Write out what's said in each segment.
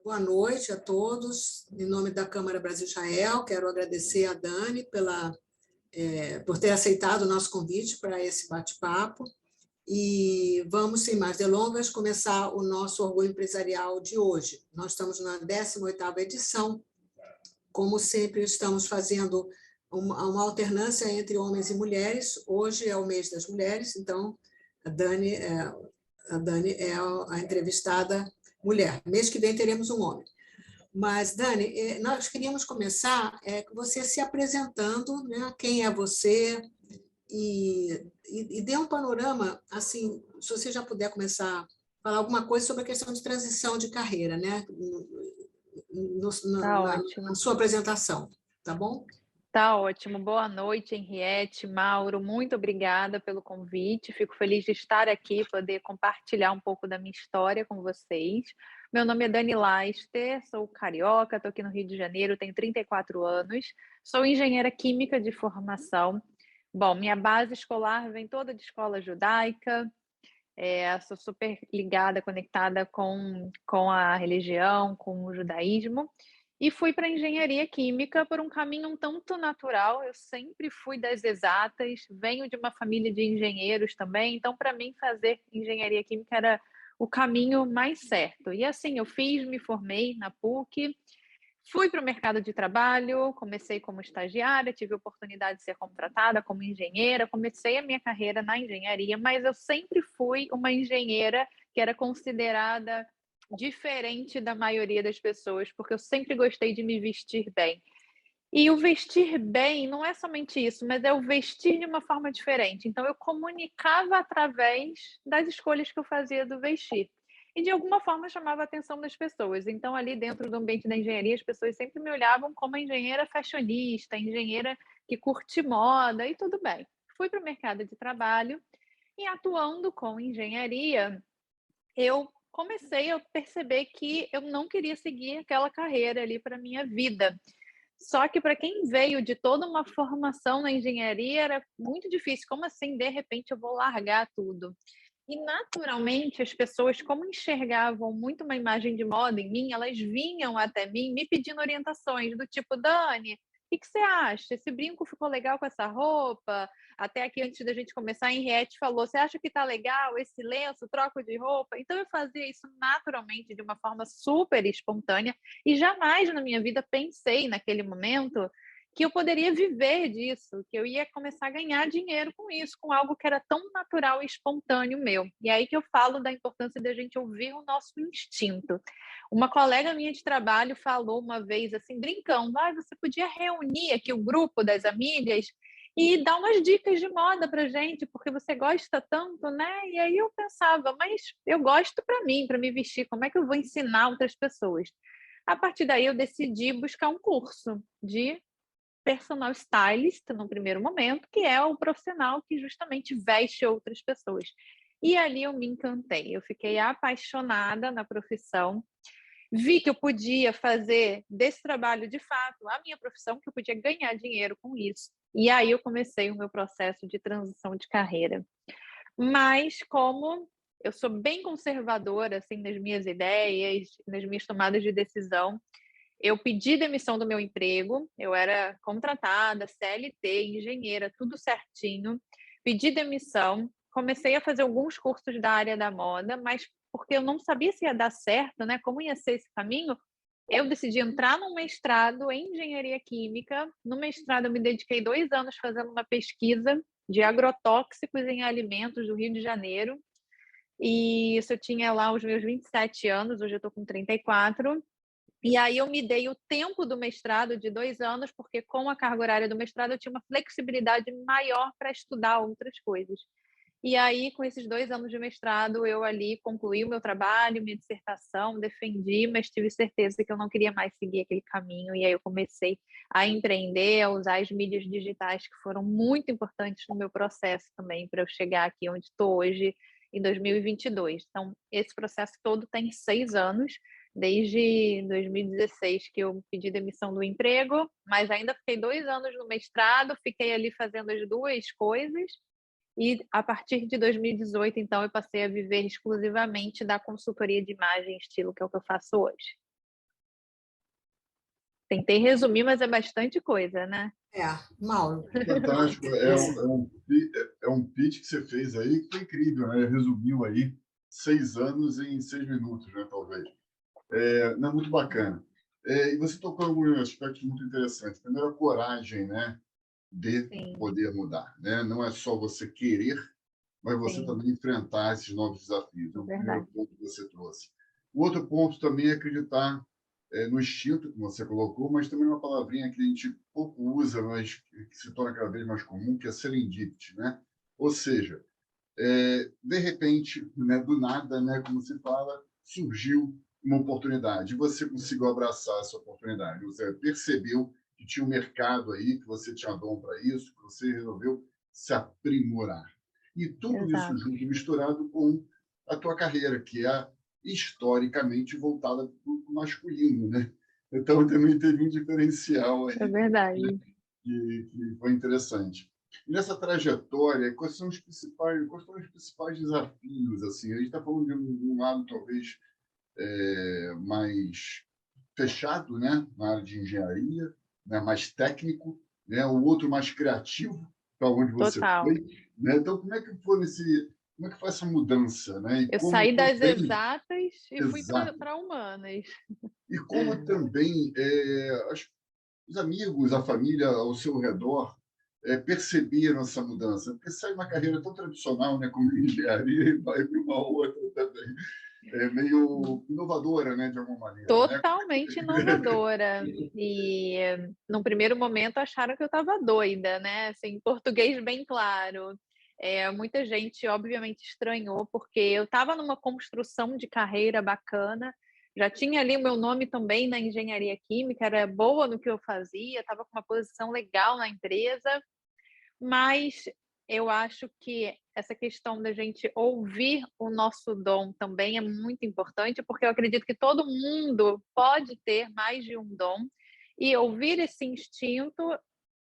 Boa noite a todos. Em nome da Câmara Brasil-Israel, quero agradecer a Dani por ter aceitado o nosso convite para esse bate-papo. E vamos, sem mais delongas, começar o nosso Orgulho Empresarial de hoje. Nós estamos na 18ª edição. Como sempre, estamos fazendo uma alternância entre homens e mulheres. Hoje é o mês das mulheres, então a Dani é a entrevistada mulher. Mês que vem teremos um homem. Mas, Dani, nós queríamos começar com você se apresentando, né? Quem é você, e dê um panorama, assim, se você já puder começar a falar alguma coisa sobre a questão de transição de carreira, né? Tá ótimo. Na sua apresentação, tá bom? Tá ótimo. Boa noite, Henriette, Mauro, muito obrigada pelo convite. Fico feliz de estar aqui, poder compartilhar um pouco da minha história com vocês. Meu nome é Dani Laster, sou carioca, estou aqui no Rio de Janeiro, tenho 34 anos, sou engenheira química de formação. Bom, minha base escolar vem toda de escola judaica, sou super ligada, conectada com a religião, com o judaísmo. E fui para a engenharia química por um caminho um tanto natural. Eu sempre fui das exatas, venho de uma família de engenheiros também, então para mim fazer engenharia química era o caminho mais certo. E assim eu fiz, me formei na PUC, fui para o mercado de trabalho, comecei como estagiária, tive a oportunidade de ser contratada como engenheira, comecei a minha carreira na engenharia, mas eu sempre fui uma engenheira que era considerada diferente da maioria das pessoas, porque eu sempre gostei de me vestir bem. E o vestir bem não é somente isso, mas é o vestir de uma forma diferente. Então, eu comunicava através das escolhas que eu fazia do vestir. E, de alguma forma, chamava a atenção das pessoas. Então, ali dentro do ambiente da engenharia, as pessoas sempre me olhavam como a engenheira fashionista, a engenheira que curte moda, e tudo bem. Fui para o mercado de trabalho e, atuando com engenharia, eu comecei a perceber que eu não queria seguir aquela carreira ali para a minha vida. Só que para quem veio de toda uma formação na engenharia era muito difícil. Como assim, de repente, eu vou largar tudo? E naturalmente as pessoas, como enxergavam muito uma imagem de moda em mim, elas vinham até mim me pedindo orientações do tipo, Dani, o que você acha? Esse brinco ficou legal com essa roupa? Até aqui, antes da gente começar, a Henriette falou, você acha que tá legal esse lenço, troco de roupa? Então eu fazia isso naturalmente, de uma forma super espontânea, e jamais na minha vida pensei naquele momento que eu poderia viver disso, que eu ia começar a ganhar dinheiro com isso, com algo que era tão natural e espontâneo meu. E aí que eu falo da importância da gente ouvir o nosso instinto. Uma colega minha de trabalho falou uma vez, assim, brincando, você podia reunir aqui o grupo das amigas e dar umas dicas de moda pra gente, porque você gosta tanto, né? E aí eu pensava, mas eu gosto para mim, para me vestir, como é que eu vou ensinar outras pessoas? A partir daí eu decidi buscar um curso de personal stylist no primeiro momento, que é o profissional que justamente veste outras pessoas. E ali eu me encantei, eu fiquei apaixonada na profissão, vi que eu podia fazer desse trabalho de fato a minha profissão, que eu podia ganhar dinheiro com isso. E aí eu comecei o meu processo de transição de carreira. Mas como eu sou bem conservadora assim nas minhas ideias, nas minhas tomadas de decisão, eu pedi demissão do meu emprego, eu era contratada, CLT, engenheira, tudo certinho. Pedi demissão, comecei a fazer alguns cursos da área da moda, mas porque eu não sabia se ia dar certo, né? Como ia ser esse caminho, eu decidi entrar num mestrado em engenharia química. No mestrado, eu me dediquei 2 anos fazendo uma pesquisa de agrotóxicos em alimentos do Rio de Janeiro. E isso eu tinha lá os meus 27 anos, hoje eu estou com 34. E aí eu me dei o tempo do mestrado de 2 anos, porque com a carga horária do mestrado eu tinha uma flexibilidade maior para estudar outras coisas. E aí, com esses 2 anos de mestrado, eu ali concluí o meu trabalho, minha dissertação, defendi, mas tive certeza que eu não queria mais seguir aquele caminho. E aí eu comecei a empreender, a usar as mídias digitais, que foram muito importantes no meu processo também, para eu chegar aqui onde estou hoje, em 2022. Então, esse processo todo tem 6 anos, desde 2016 que eu pedi demissão do emprego, mas ainda fiquei 2 anos no mestrado, fiquei ali fazendo as duas coisas, e a partir de 2018, então, eu passei a viver exclusivamente da consultoria de imagem e estilo, que é o que eu faço hoje. Tentei resumir, mas é bastante coisa, né? Mauro. Fantástico. É um pitch que você fez aí que foi incrível, né? Resumiu aí 6 anos em 6 minutos, né? Talvez. Não, muito bacana. E você tocou em alguns aspectos muito interessantes. Primeiro, a coragem, né? De Sim, poder mudar, né? Não é só você querer, mas você sim, também enfrentar esses novos desafios. É é o primeiro verdade. ponto que você trouxe. O outro ponto também é acreditar no instinto que você colocou, mas também uma palavrinha que a gente pouco usa, mas que se torna cada vez mais comum, que é serendipity, né? Ou seja, de repente, né, do nada, né, como se fala, surgiu uma oportunidade. E você conseguiu abraçar essa oportunidade. Você percebeu que tinha um mercado aí, que você tinha dom para isso, que você resolveu se aprimorar. E tudo isso Exato. junto, misturado com a tua carreira, que é historicamente voltada para o masculino, né? Então, também teve um diferencial aí, É né, verdade. que foi interessante. E nessa trajetória, quais são os principais desafios? Assim, a gente está falando de um lado talvez mais fechado, né, na área de engenharia, né, mais técnico, né, o outro mais criativo, para onde você Total. foi, né? Então, como é que foi essa mudança, né? E Eu como saí das também, exatas e fui exato, para humanas. e como também os amigos, a família ao seu redor perceberam essa mudança, porque sai uma carreira tão tradicional, né, como engenharia, e vai para uma outra também, meio inovadora, né, de alguma maneira, né? Totalmente inovadora. E num primeiro momento acharam que eu estava doida, né? Assim, em português bem claro. Muita gente, obviamente, estranhou, porque eu estava numa construção de carreira bacana, já tinha ali o meu nome também na engenharia química, era boa no que eu fazia, estava com uma posição legal na empresa, mas eu acho que essa questão da gente ouvir o nosso dom também é muito importante, porque eu acredito que todo mundo pode ter mais de um dom e ouvir esse instinto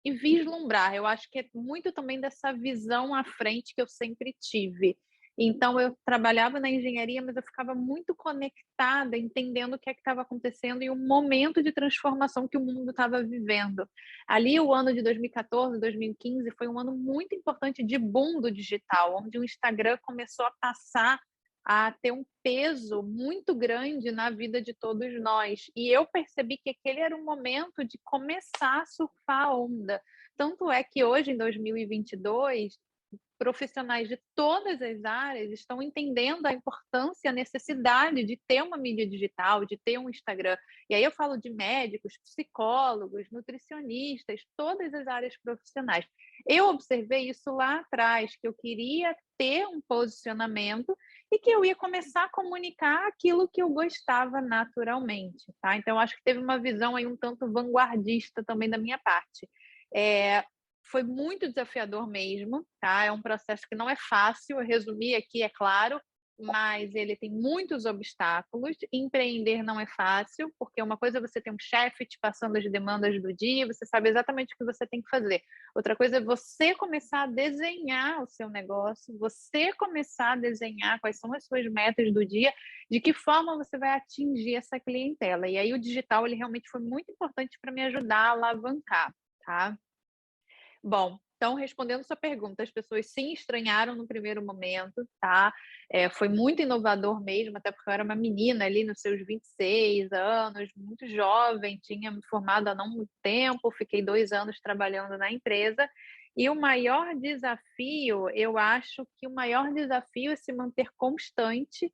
e vislumbrar. Eu acho que é muito também dessa visão à frente que eu sempre tive. Então, eu trabalhava na engenharia, mas eu ficava muito conectada, entendendo o que é que estava acontecendo e o momento de transformação que o mundo estava vivendo. Ali, o ano de 2014, 2015, foi um ano muito importante de boom do digital, onde o Instagram começou a passar a ter um peso muito grande na vida de todos nós. E eu percebi que aquele era o momento de começar a surfar a onda. Tanto é que hoje, em 2022, profissionais de todas as áreas estão entendendo a importância, a necessidade de ter uma mídia digital, de ter um Instagram. E aí eu falo de médicos, psicólogos, nutricionistas, todas as áreas profissionais. Eu observei isso lá atrás, que eu queria ter um posicionamento e que eu ia começar a comunicar aquilo que eu gostava naturalmente, tá? Então, acho que teve uma visão aí um tanto vanguardista também da minha parte. Foi muito desafiador mesmo, tá? É um processo que não é fácil, eu resumi aqui, é claro, mas ele tem muitos obstáculos. Empreender não é fácil, porque uma coisa é você ter um chefe te passando as demandas do dia, você sabe exatamente o que você tem que fazer. Outra coisa é você começar a desenhar o seu negócio, você começar a desenhar quais são as suas metas do dia, de que forma você vai atingir essa clientela. E aí o digital, ele realmente foi muito importante para me ajudar a alavancar, tá? Bom, então respondendo sua pergunta, as pessoas sim estranharam no primeiro momento, tá? Foi muito inovador mesmo, até porque eu era uma menina ali nos seus 26 anos, muito jovem, tinha me formado há não muito tempo, fiquei 2 anos trabalhando na empresa. E o maior desafio, eu acho que o maior desafio é se manter constante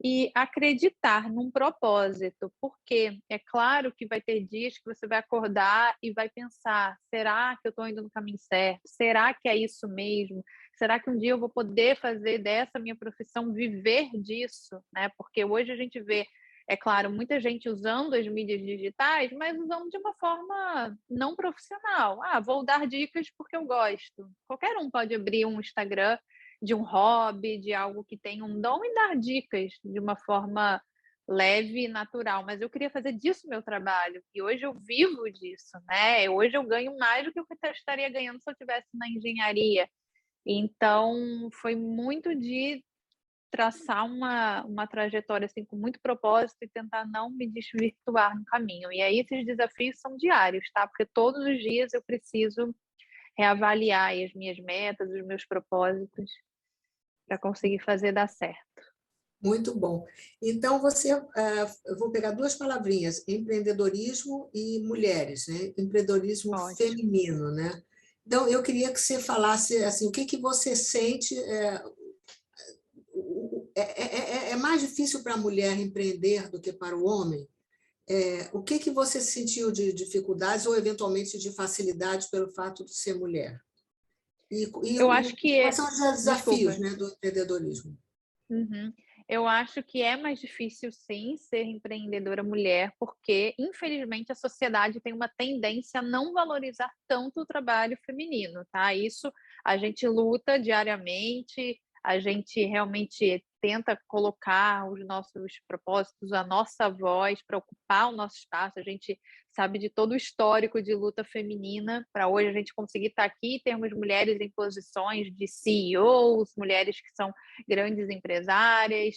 e acreditar num propósito, porque é claro que vai ter dias que você vai acordar e vai pensar: será que eu estou indo no caminho certo? Será que é isso mesmo? Será que um dia eu vou poder fazer dessa minha profissão viver disso? Né? Porque hoje a gente vê, é claro, muita gente usando as mídias digitais, mas usando de uma forma não profissional. Ah, vou dar dicas porque eu gosto. Qualquer um pode abrir um Instagram de um hobby, de algo que tem um dom e dar dicas de uma forma leve e natural, mas eu queria fazer disso meu trabalho e hoje eu vivo disso, né? Hoje eu ganho mais do que eu estaria ganhando se eu estivesse na engenharia. Então foi muito de traçar uma trajetória assim, com muito propósito e tentar não me desvirtuar no caminho. E aí esses desafios são diários, tá? Porque todos os dias eu preciso reavaliar aí as minhas metas, os meus propósitos, para conseguir fazer dar certo. Muito bom. Então, eu vou pegar duas palavrinhas, empreendedorismo e mulheres, né? Empreendedorismo Ótimo. feminino, né? Então, eu queria que você falasse assim, o que você sente. É mais difícil para a mulher empreender do que para o homem? O que você sentiu de dificuldades ou, eventualmente, de facilidade pelo fato de ser mulher? Eu acho que quais são os desafios, Desculpa. né, do empreendedorismo? Uhum. Eu acho que é mais difícil, sim, ser empreendedora mulher, porque, infelizmente, a sociedade tem uma tendência a não valorizar tanto o trabalho feminino, tá? Isso a gente luta diariamente, a gente realmente tenta colocar os nossos propósitos, a nossa voz para ocupar o nosso espaço. A gente sabe de todo o histórico de luta feminina para hoje a gente conseguir estar aqui e termos mulheres em posições de CEOs, mulheres que são grandes empresárias,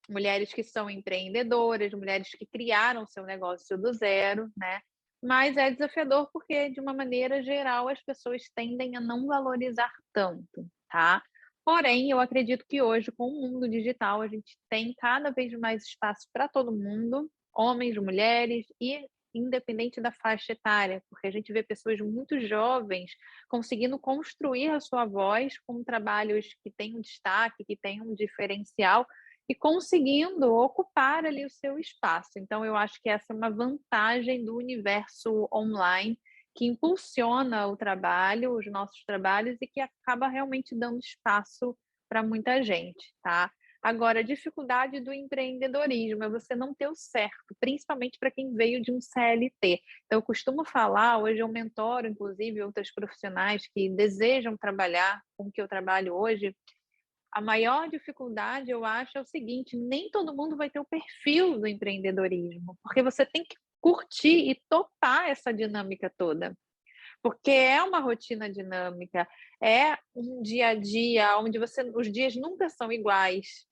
mulheres que são empreendedoras, mulheres que criaram seu negócio do zero, né? Mas é desafiador porque, de uma maneira geral, as pessoas tendem a não valorizar tanto, tá? Porém, eu acredito que hoje, com o mundo digital, a gente tem cada vez mais espaço para todo mundo, homens, mulheres e independente da faixa etária, porque a gente vê pessoas muito jovens conseguindo construir a sua voz com trabalhos que têm um destaque, que têm um diferencial e conseguindo ocupar ali o seu espaço. Então, eu acho que essa é uma vantagem do universo online que impulsiona o trabalho, os nossos trabalhos e que acaba realmente dando espaço para muita gente, tá? Agora, a dificuldade do empreendedorismo é você não ter o certo, principalmente para quem veio de um CLT. Então, eu costumo falar, hoje eu mentoro, inclusive, outras profissionais que desejam trabalhar com o que eu trabalho hoje. A maior dificuldade, eu acho, é o seguinte: nem todo mundo vai ter o perfil do empreendedorismo, porque você tem que curtir e topar essa dinâmica toda. Porque é uma rotina dinâmica, é um dia a dia onde os dias nunca são iguais.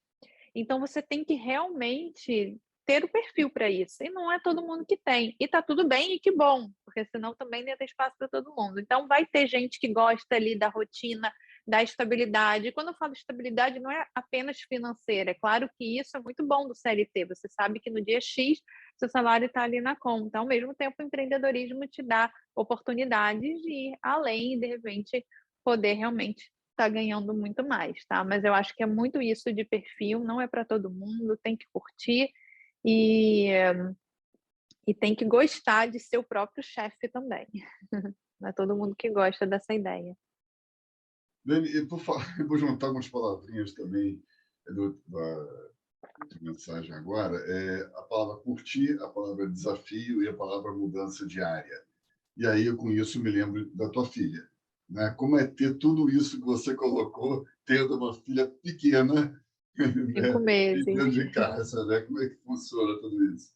Então você tem que realmente ter o perfil para isso. E não é todo mundo que tem. E tá tudo bem e que bom, porque senão também não ia ter espaço para todo mundo. Então vai ter gente que gosta ali da rotina, da estabilidade. E quando eu falo estabilidade, não é apenas financeira. É claro que isso é muito bom do CLT. Você sabe que no dia X seu salário está ali na conta. Ao mesmo tempo, o empreendedorismo te dá oportunidades de ir além e, de repente, poder realmente estar ganhando muito mais, tá? Mas eu acho que é muito isso de perfil, não é para todo mundo, tem que curtir e tem que gostar de ser o próprio chefe também. Não é todo mundo que gosta dessa ideia. Dani, eu vou juntar umas palavrinhas também da mensagem agora. A palavra curtir, a palavra desafio e a palavra mudança diária. E aí, com isso, me lembro da tua filha. Né? Como é ter tudo isso que você colocou, tendo uma filha pequena, 5 meses. dentro de casa, né? Como é que funciona tudo isso?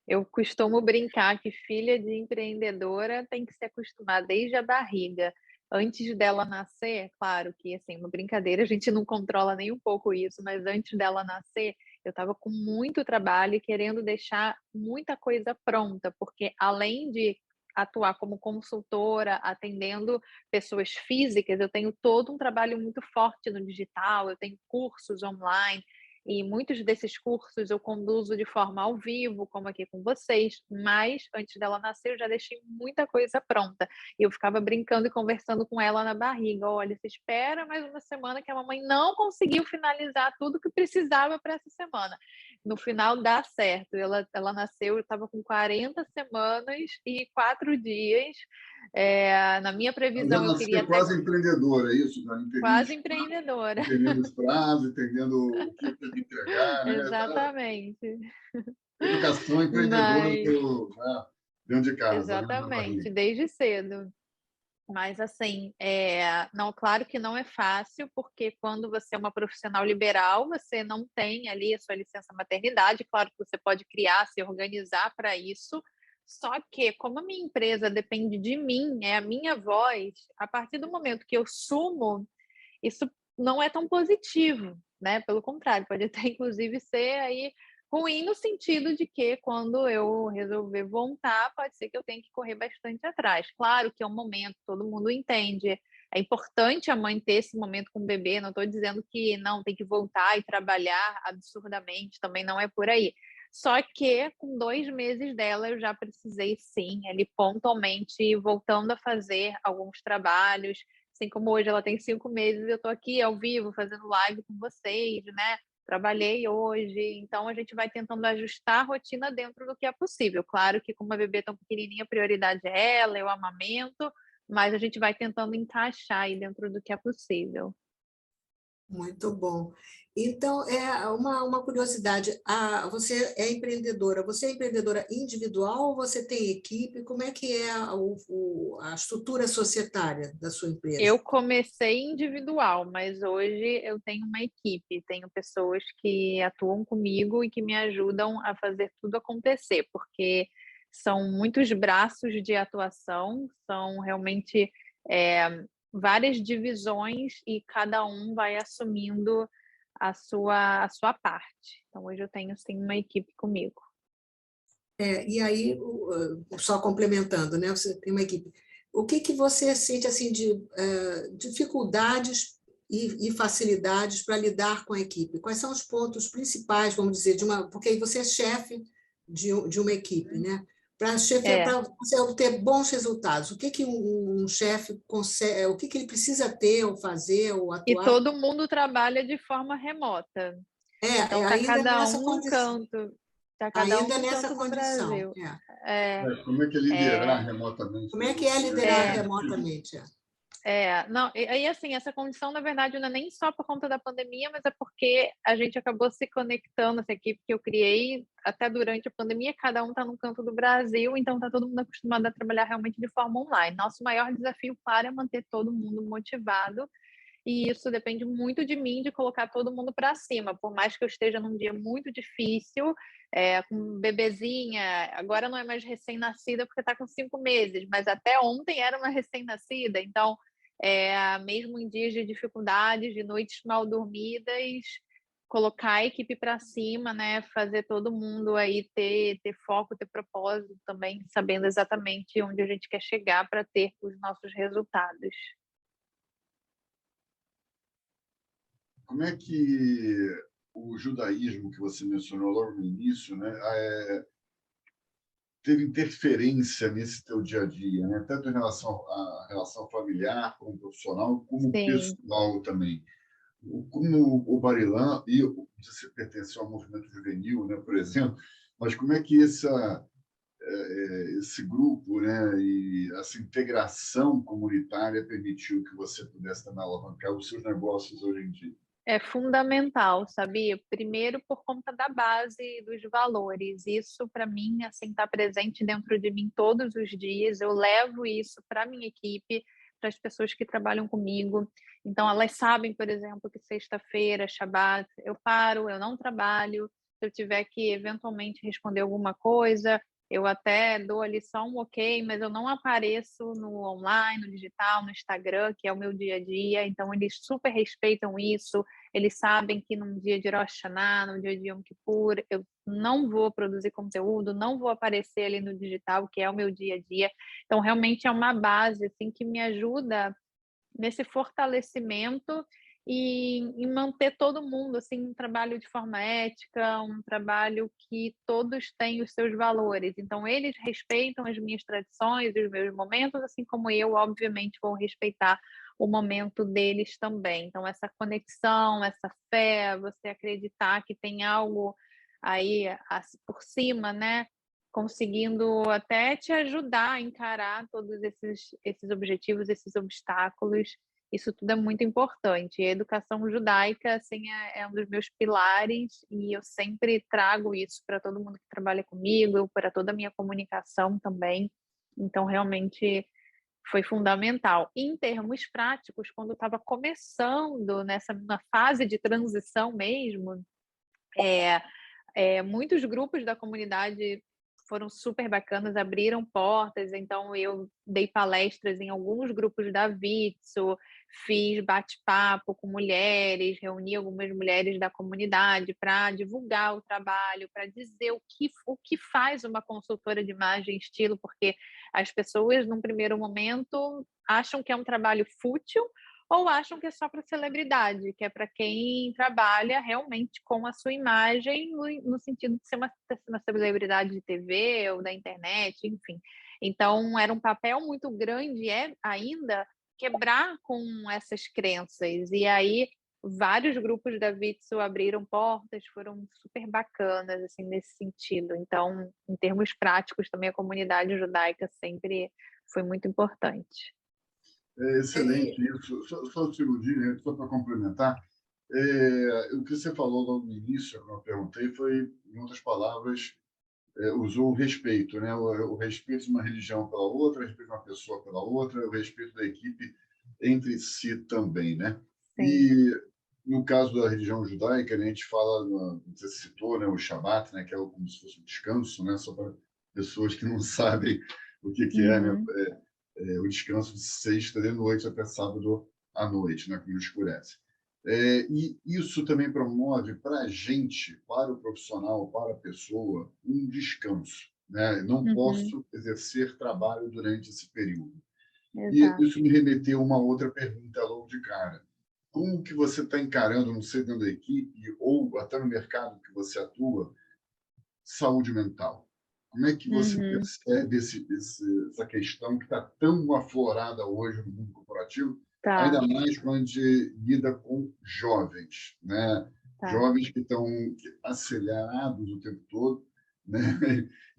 Eu costumo brincar que filha de empreendedora tem que se acostumar desde a barriga. Antes dela nascer, claro que, assim, uma brincadeira, a gente não controla nem um pouco isso, mas antes dela nascer, eu estava com muito trabalho e querendo deixar muita coisa pronta, porque além de atuar como consultora, atendendo pessoas físicas, eu tenho todo um trabalho muito forte no digital, eu tenho cursos online, e muitos desses cursos eu conduzo de forma ao vivo, como aqui com vocês, mas antes dela nascer eu já deixei muita coisa pronta. E eu ficava brincando e conversando com ela na barriga: olha, você espera mais uma semana que a mamãe não conseguiu finalizar tudo que precisava para essa semana. No final dá certo. Ela nasceu, eu estava com 40 semanas e 4 dias. Na minha previsão eu queria até... quase empreendedora, é isso? Quase empreendedora. Entendendo os prazos, entendendo o que tem que entregar, né? Exatamente. Educação empreendedora dentro de casa. Exatamente, desde cedo. Mas assim, não, claro que não é fácil, porque quando você é uma profissional liberal, você não tem ali a sua licença maternidade, claro que você pode criar, se organizar para isso, só que como a minha empresa depende de mim, é a minha voz, a partir do momento que eu sumo, isso não é tão positivo, né? Pelo contrário, pode até inclusive ser aí ruim no sentido de que quando eu resolver voltar, pode ser que eu tenha que correr bastante atrás. Claro que é um momento, todo mundo entende. É importante a mãe ter esse momento com o bebê. Não estou dizendo que não tem que voltar e trabalhar absurdamente, também não é por aí. Só que com 2 meses dela eu já precisei sim, ali pontualmente, voltando a fazer alguns trabalhos. Assim como hoje ela tem 5 meses, eu estou aqui ao vivo fazendo live com vocês, né? Trabalhei hoje, então a gente vai tentando ajustar a rotina dentro do que é possível. Claro que com uma bebê tão pequenininha, a prioridade é ela, eu amamento, mas a gente vai tentando encaixar aí dentro do que é possível. Muito bom. Então, uma curiosidade, você é empreendedora individual ou você tem equipe? Como é que é a estrutura societária da sua empresa? Eu comecei individual, mas hoje eu tenho uma equipe, tenho pessoas que atuam comigo e que me ajudam a fazer tudo acontecer, porque são muitos braços de atuação, são realmente várias divisões e cada um vai assumindo a sua parte. Então, hoje eu tenho sim uma equipe comigo. E aí, só complementando, né? Você tem uma equipe. O que você sente assim de dificuldades e facilidades para lidar com a equipe? Quais são os pontos principais, vamos dizer, porque aí você é chefe de uma equipe, né? Para você obter bons resultados, o que um chefe consegue, o que ele precisa ter ou fazer ou E atuar? todo mundo trabalha de forma remota. Então, tá Ainda cada nessa um num condição. canto. Tá cada um Ainda num nessa canto do condição. Brasil. É, Como é que é liderar é, remotamente Como é que também? é liderar remotamente? não, e aí assim, essa condição, na verdade, não é nem só por conta da pandemia, mas é porque a gente acabou se conectando, essa equipe que eu criei até durante a pandemia, cada um está num canto do Brasil, então está todo mundo acostumado a trabalhar realmente de forma online. Nosso maior desafio, claro, é manter todo mundo motivado, e isso depende muito de mim, de colocar todo mundo para cima, por mais que eu esteja num dia muito difícil, com bebezinha, agora não é mais recém-nascida porque está com 5 meses, mas até ontem era uma recém-nascida, então mesmo em dias de dificuldades, de noites mal dormidas, colocar a equipe para cima, né? Fazer todo mundo aí ter foco, ter propósito também, sabendo exatamente onde a gente quer chegar para ter os nossos resultados. Como é que o judaísmo que você mencionou logo no início, né, teve interferência nesse teu dia a dia, né? Tanto em relação à relação familiar, como profissional, como Sim. pessoal também. Como o Barilã, e você pertenceu ao movimento juvenil, né, por exemplo, mas como é que esse grupo, né, e essa integração comunitária permitiu que você pudesse também alavancar os seus negócios hoje em dia? É fundamental, sabia? Primeiro por conta da base dos valores. Isso para mim assim está presente dentro de mim todos os dias. Eu levo isso para minha equipe, para as pessoas que trabalham comigo. Então elas sabem, por exemplo, que sexta-feira, Shabat, eu paro, eu não trabalho. Se eu tiver que eventualmente responder alguma coisa, eu até dou ali só um ok, mas eu não apareço no online, no digital, no Instagram, que é o meu dia a dia. Então eles super respeitam isso. Eles sabem que num dia de Rosh Hashanah, num dia de Yom Kippur, eu não vou produzir conteúdo, não vou aparecer ali no digital, que é o meu dia a dia. Então, realmente é uma base assim que me ajuda nesse fortalecimento e em manter todo mundo assim um trabalho de forma ética, um trabalho que todos têm os seus valores. Então, eles respeitam as minhas tradições, os meus momentos, assim como eu, obviamente, vou respeitar o momento deles também. Então, essa conexão, essa fé, você acreditar que tem algo aí por cima, né? Conseguindo até te ajudar a encarar todos esses objetivos, esses obstáculos. Isso tudo é muito importante. E a educação judaica assim, é um dos meus pilares e eu sempre trago isso para todo mundo que trabalha comigo, para toda a minha comunicação também. Então, realmente foi fundamental. Em termos práticos, quando eu estava começando na fase de transição mesmo, muitos grupos da comunidade foram super bacanas, abriram portas, então eu dei palestras em alguns grupos da Vitsu, fiz bate-papo com mulheres, reuni algumas mulheres da comunidade para divulgar o trabalho, para dizer o que faz uma consultora de imagem e estilo, porque as pessoas, num primeiro momento, acham que é um trabalho fútil ou acham que é só para celebridade, que é para quem trabalha realmente com a sua imagem, no sentido de ser uma celebridade de TV ou da internet, enfim. Então, era um papel muito grande, ainda, quebrar com essas crenças. E aí, vários grupos da Vitsu abriram portas, foram super bacanas, assim, nesse sentido. Então, em termos práticos, também a comunidade judaica sempre foi muito importante. É excelente isso. Só um segundinho, só para complementar. O que você falou logo no início, quando eu perguntei, foi, em outras palavras, usou o respeito, né? O respeito de uma religião pela outra, o respeito de uma pessoa pela outra, o respeito da equipe entre si também, né? Sim. E no caso da religião judaica, né, a gente fala, você citou, né, o Shabat, né, que é como se fosse um descanso, né? Só para pessoas que não sabem o que é, né? O descanso de sexta de noite até sábado à noite, né, quando escurece. E isso também promove para a gente, para o profissional, para a pessoa, um descanso. Né? Não posso exercer trabalho durante esse período. Exato. E isso me remeteu a uma outra pergunta logo de cara. Como que você está encarando, não sei, dentro da equipe ou até no mercado que você atua, saúde mental? Como é que você percebe essa questão que está tão aflorada hoje no mundo corporativo, ainda mais quando a gente lida com jovens, né? Jovens que estão acelerados o tempo todo, né?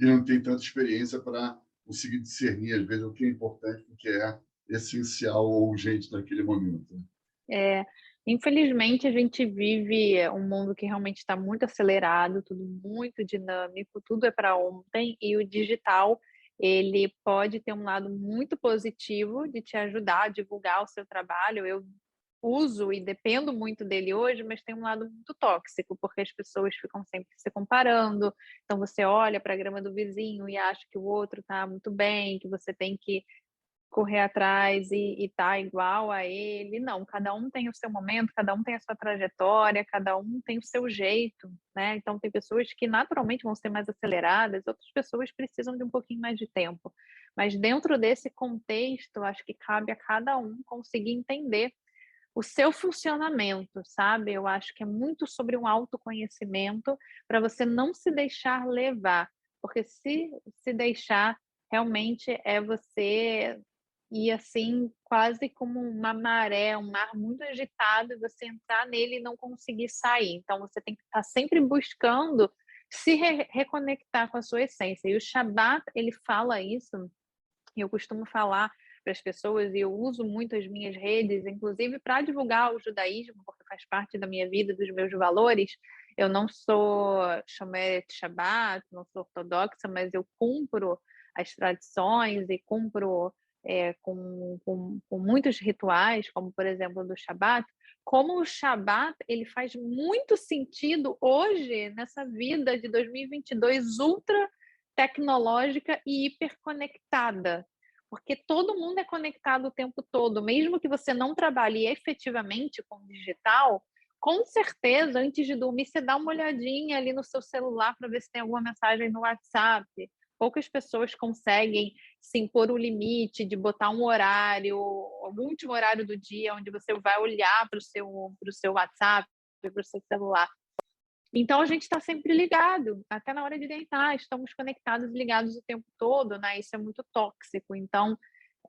E não têm tanta experiência para conseguir discernir, às vezes, o que é importante, o que é essencial ou urgente naquele momento. Infelizmente, a gente vive um mundo que realmente está muito acelerado, tudo muito dinâmico, tudo é para ontem, e o digital, ele pode ter um lado muito positivo de te ajudar a divulgar o seu trabalho. Eu uso e dependo muito dele hoje, mas tem um lado muito tóxico, porque as pessoas ficam sempre se comparando. Então, você olha para a grama do vizinho e acha que o outro está muito bem, que você tem que correr atrás e tá igual a ele. Não, cada um tem o seu momento, cada um tem a sua trajetória, cada um tem o seu jeito, né? Então, tem pessoas que naturalmente vão ser mais aceleradas, outras pessoas precisam de um pouquinho mais de tempo. Mas dentro desse contexto, acho que cabe a cada um conseguir entender o seu funcionamento, sabe? Eu acho que é muito sobre um autoconhecimento para você não se deixar levar, porque se deixar, realmente é você ir assim, quase como uma maré, um mar muito agitado, e você entrar nele e não conseguir sair. Então, você tem que estar sempre buscando se reconectar com a sua essência. E o Shabat, ele fala isso, e eu costumo falar para as pessoas, e eu uso muito as minhas redes, inclusive para divulgar o judaísmo, porque faz parte da minha vida, dos meus valores. Eu não sou Shomer Shabbat, não sou ortodoxa, mas eu cumpro as tradições e cumpro com muitos rituais, como, por exemplo, do Shabat. Como o Shabat, ele faz muito sentido hoje, nessa vida de 2022 ultra tecnológica e hiperconectada, porque todo mundo é conectado o tempo todo, mesmo que você não trabalhe efetivamente com digital, com certeza, antes de dormir, você dá uma olhadinha ali no seu celular para ver se tem alguma mensagem no WhatsApp. Poucas pessoas conseguem se impor o limite de botar um horário, o último horário do dia, onde você vai olhar para o seu WhatsApp, para o seu celular. Então, a gente está sempre ligado, até na hora de deitar, estamos conectados e ligados o tempo todo, né? Isso é muito tóxico, então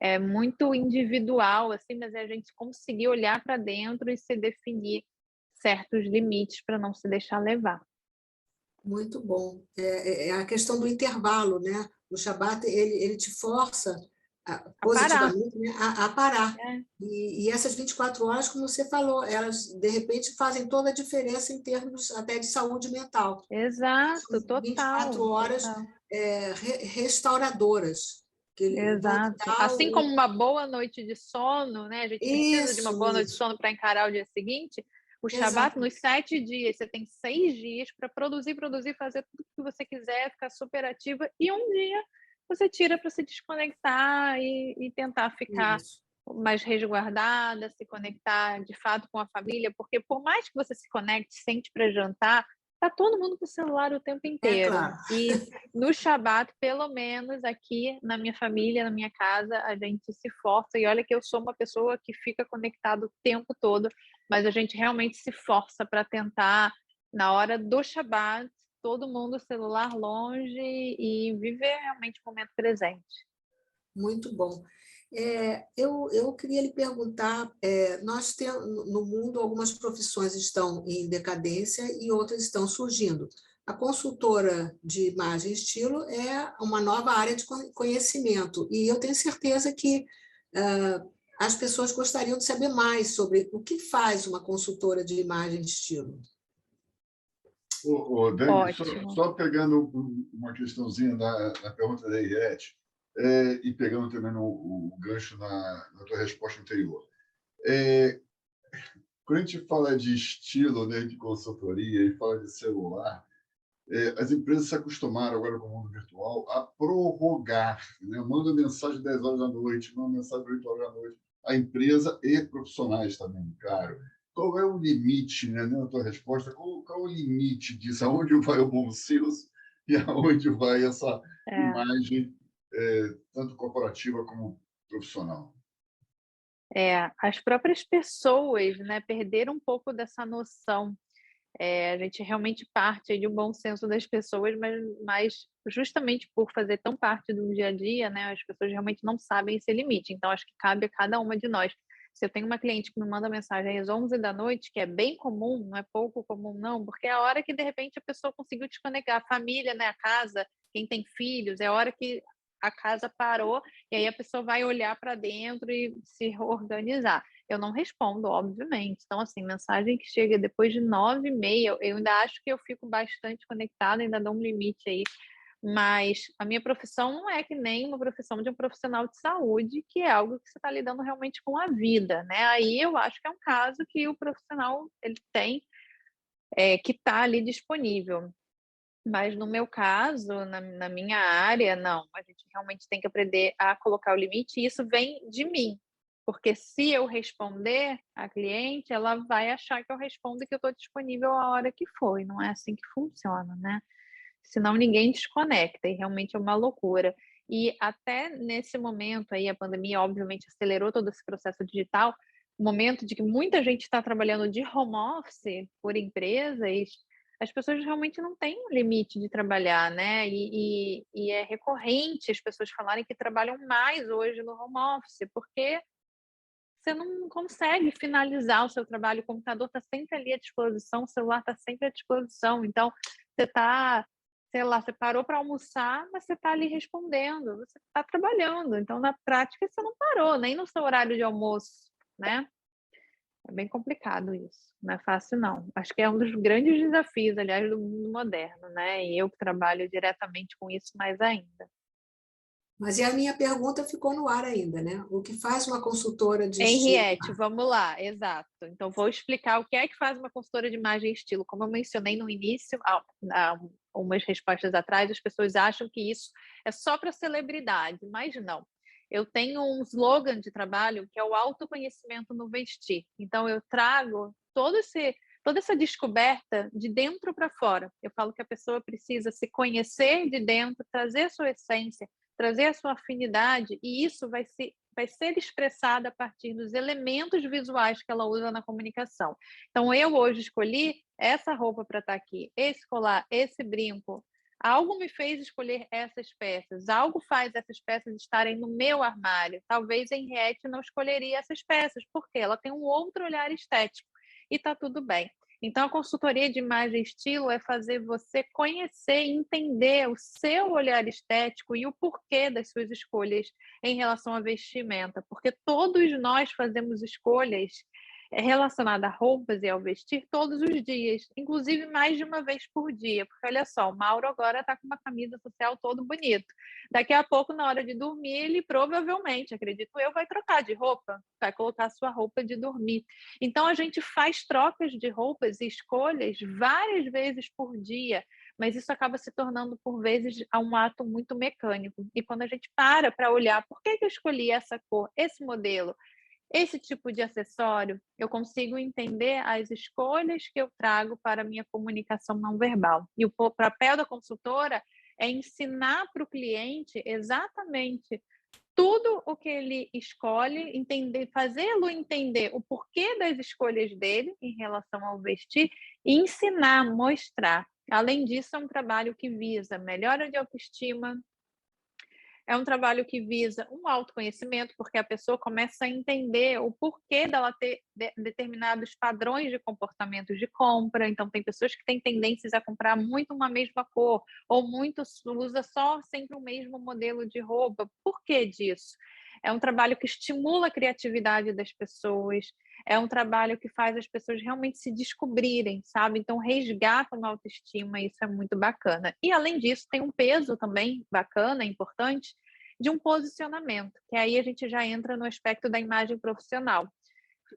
é muito individual, assim, mas é a gente conseguir olhar para dentro e se definir certos limites para não se deixar levar. Muito bom. É a questão do intervalo, né? O Shabat, ele te força positivamente, né, a parar. E essas 24 horas, como você falou, elas, de repente, fazem toda a diferença em termos até de saúde mental. Exato, São total. 24 horas restauradoras. Exato. Assim como uma boa noite de sono, né? A gente precisa de uma boa noite de sono para encarar o dia seguinte. O Shabat, nos 7 dias, você tem 6 dias para produzir, fazer tudo o que você quiser, ficar super ativa, e um dia você tira para se desconectar e tentar ficar mais resguardada, se conectar de fato com a família, porque por mais que você se conecte, sente para jantar, tá todo mundo com o celular o tempo inteiro. Claro. E no Shabat, pelo menos aqui na minha família, na minha casa, a gente se força, e olha que eu sou uma pessoa que fica conectada o tempo todo, mas a gente realmente se força para tentar, na hora do Shabat, todo mundo celular longe e viver realmente o momento presente. Muito bom. Eu queria lhe perguntar, nós temos no mundo algumas profissões estão em decadência e outras estão surgindo. A consultora de imagem e estilo é uma nova área de conhecimento e eu tenho certeza que as pessoas gostariam de saber mais sobre o que faz uma consultora de imagem e estilo. Dani, só pegando uma questãozinha da pergunta da Henriette, e pegando também o gancho na tua resposta anterior. Quando a gente fala de estilo, né, de consultoria e fala de celular, as empresas se acostumaram agora com o mundo virtual a prorrogar, né? Manda mensagem 10 horas da noite, manda mensagem 8 horas da noite. A empresa e profissionais também, claro. Qual é o limite, né, na tua resposta? Qual é o limite disso? Aonde vai o bom senso e aonde vai essa imagem, tanto corporativa como profissional? As próprias pessoas, né, perderam um pouco dessa noção. A gente realmente parte de um bom senso das pessoas, mas justamente por fazer tão parte do dia a dia, né, as pessoas realmente não sabem esse limite. Então, acho que cabe a cada uma de nós. Se eu tenho uma cliente que me manda mensagem às 11 da noite, que é bem comum, não é pouco comum, não, porque é a hora que, de repente, a pessoa conseguiu desconectar. A família, né, a casa, quem tem filhos, é a hora que a casa parou, e aí a pessoa vai olhar para dentro e se organizar. Eu não respondo, obviamente. Então, assim, mensagem que chega depois de 9h30, eu ainda acho que eu fico bastante conectada, ainda dou um limite aí. Mas a minha profissão não é que nem uma profissão de um profissional de saúde, que é algo que você está lidando realmente com a vida, né? Aí eu acho que é um caso que o profissional ele tem que está ali disponível. Mas no meu caso, na minha área, não. A gente realmente tem que aprender a colocar o limite e isso vem de mim. Porque se eu responder a cliente, ela vai achar que eu respondo e que eu estou disponível a hora que for. E não é assim que funciona, né? Senão ninguém desconecta e realmente é uma loucura. E até nesse momento aí, a pandemia obviamente acelerou todo esse processo digital, o momento de que muita gente está trabalhando de home office por empresas, as pessoas realmente não têm um limite de trabalhar, né? E é recorrente as pessoas falarem que trabalham mais hoje no home office, porque você não consegue finalizar o seu trabalho, o computador está sempre ali à disposição, o celular está sempre à disposição. Então, você está, sei lá, você parou para almoçar, mas você está ali respondendo, você está trabalhando. Então, na prática, você não parou, nem no seu horário de almoço, né? É bem complicado isso, não é fácil não. Acho que é um dos grandes desafios, aliás, do mundo moderno, né? E eu que trabalho diretamente com isso mais ainda. Mas a minha pergunta ficou no ar ainda, né? O que faz uma consultora de estilo? Henriette, vamos lá, exato. Então, vou explicar o que é que faz uma consultora de imagem e estilo. Como eu mencionei no início, há umas respostas atrás, as pessoas acham que isso é só para celebridade, mas não. Eu tenho um slogan de trabalho que é o autoconhecimento no vestir. Então, eu trago toda essa descoberta de dentro para fora. Eu falo que a pessoa precisa se conhecer de dentro, trazer a sua essência, trazer a sua afinidade, e isso vai ser expressado a partir dos elementos visuais que ela usa na comunicação. Então, eu hoje escolhi essa roupa para estar aqui, esse colar, esse brinco. Algo me fez escolher essas peças, algo faz essas peças estarem no meu armário. Talvez a Henriette não escolheria essas peças, porque ela tem um outro olhar estético, e está tudo bem. Então, a consultoria de imagem e estilo é fazer você conhecer e entender o seu olhar estético e o porquê das suas escolhas em relação à vestimenta, porque todos nós fazemos escolhas relacionada a roupas e ao vestir todos os dias, inclusive mais de uma vez por dia, porque olha só, o Mauro agora está com uma camisa social todo bonito. Daqui a pouco, na hora de dormir, ele provavelmente, acredito eu, vai trocar de roupa, vai colocar sua roupa de dormir. Então, a gente faz trocas de roupas e escolhas várias vezes por dia, mas isso acaba se tornando, por vezes, um ato muito mecânico. E quando a gente para olhar por que eu escolhi essa cor, esse modelo, esse tipo de acessório, eu consigo entender as escolhas que eu trago para a minha comunicação não verbal. E o papel da consultora é ensinar para o cliente exatamente tudo o que ele escolhe, entender, fazê-lo entender o porquê das escolhas dele em relação ao vestir e ensinar, mostrar. Além disso, é um trabalho que visa melhora de autoestima, é um trabalho que visa um autoconhecimento, porque a pessoa começa a entender o porquê dela ter determinados padrões de comportamentos de compra. Então, tem pessoas que têm tendências a comprar muito uma mesma cor, ou usa só sempre o mesmo modelo de roupa. Por que disso? É um trabalho que estimula a criatividade das pessoas, é um trabalho que faz as pessoas realmente se descobrirem, sabe? Então, resgata uma autoestima, isso é muito bacana. E, além disso, tem um peso também bacana, importante, de um posicionamento, que aí a gente já entra no aspecto da imagem profissional.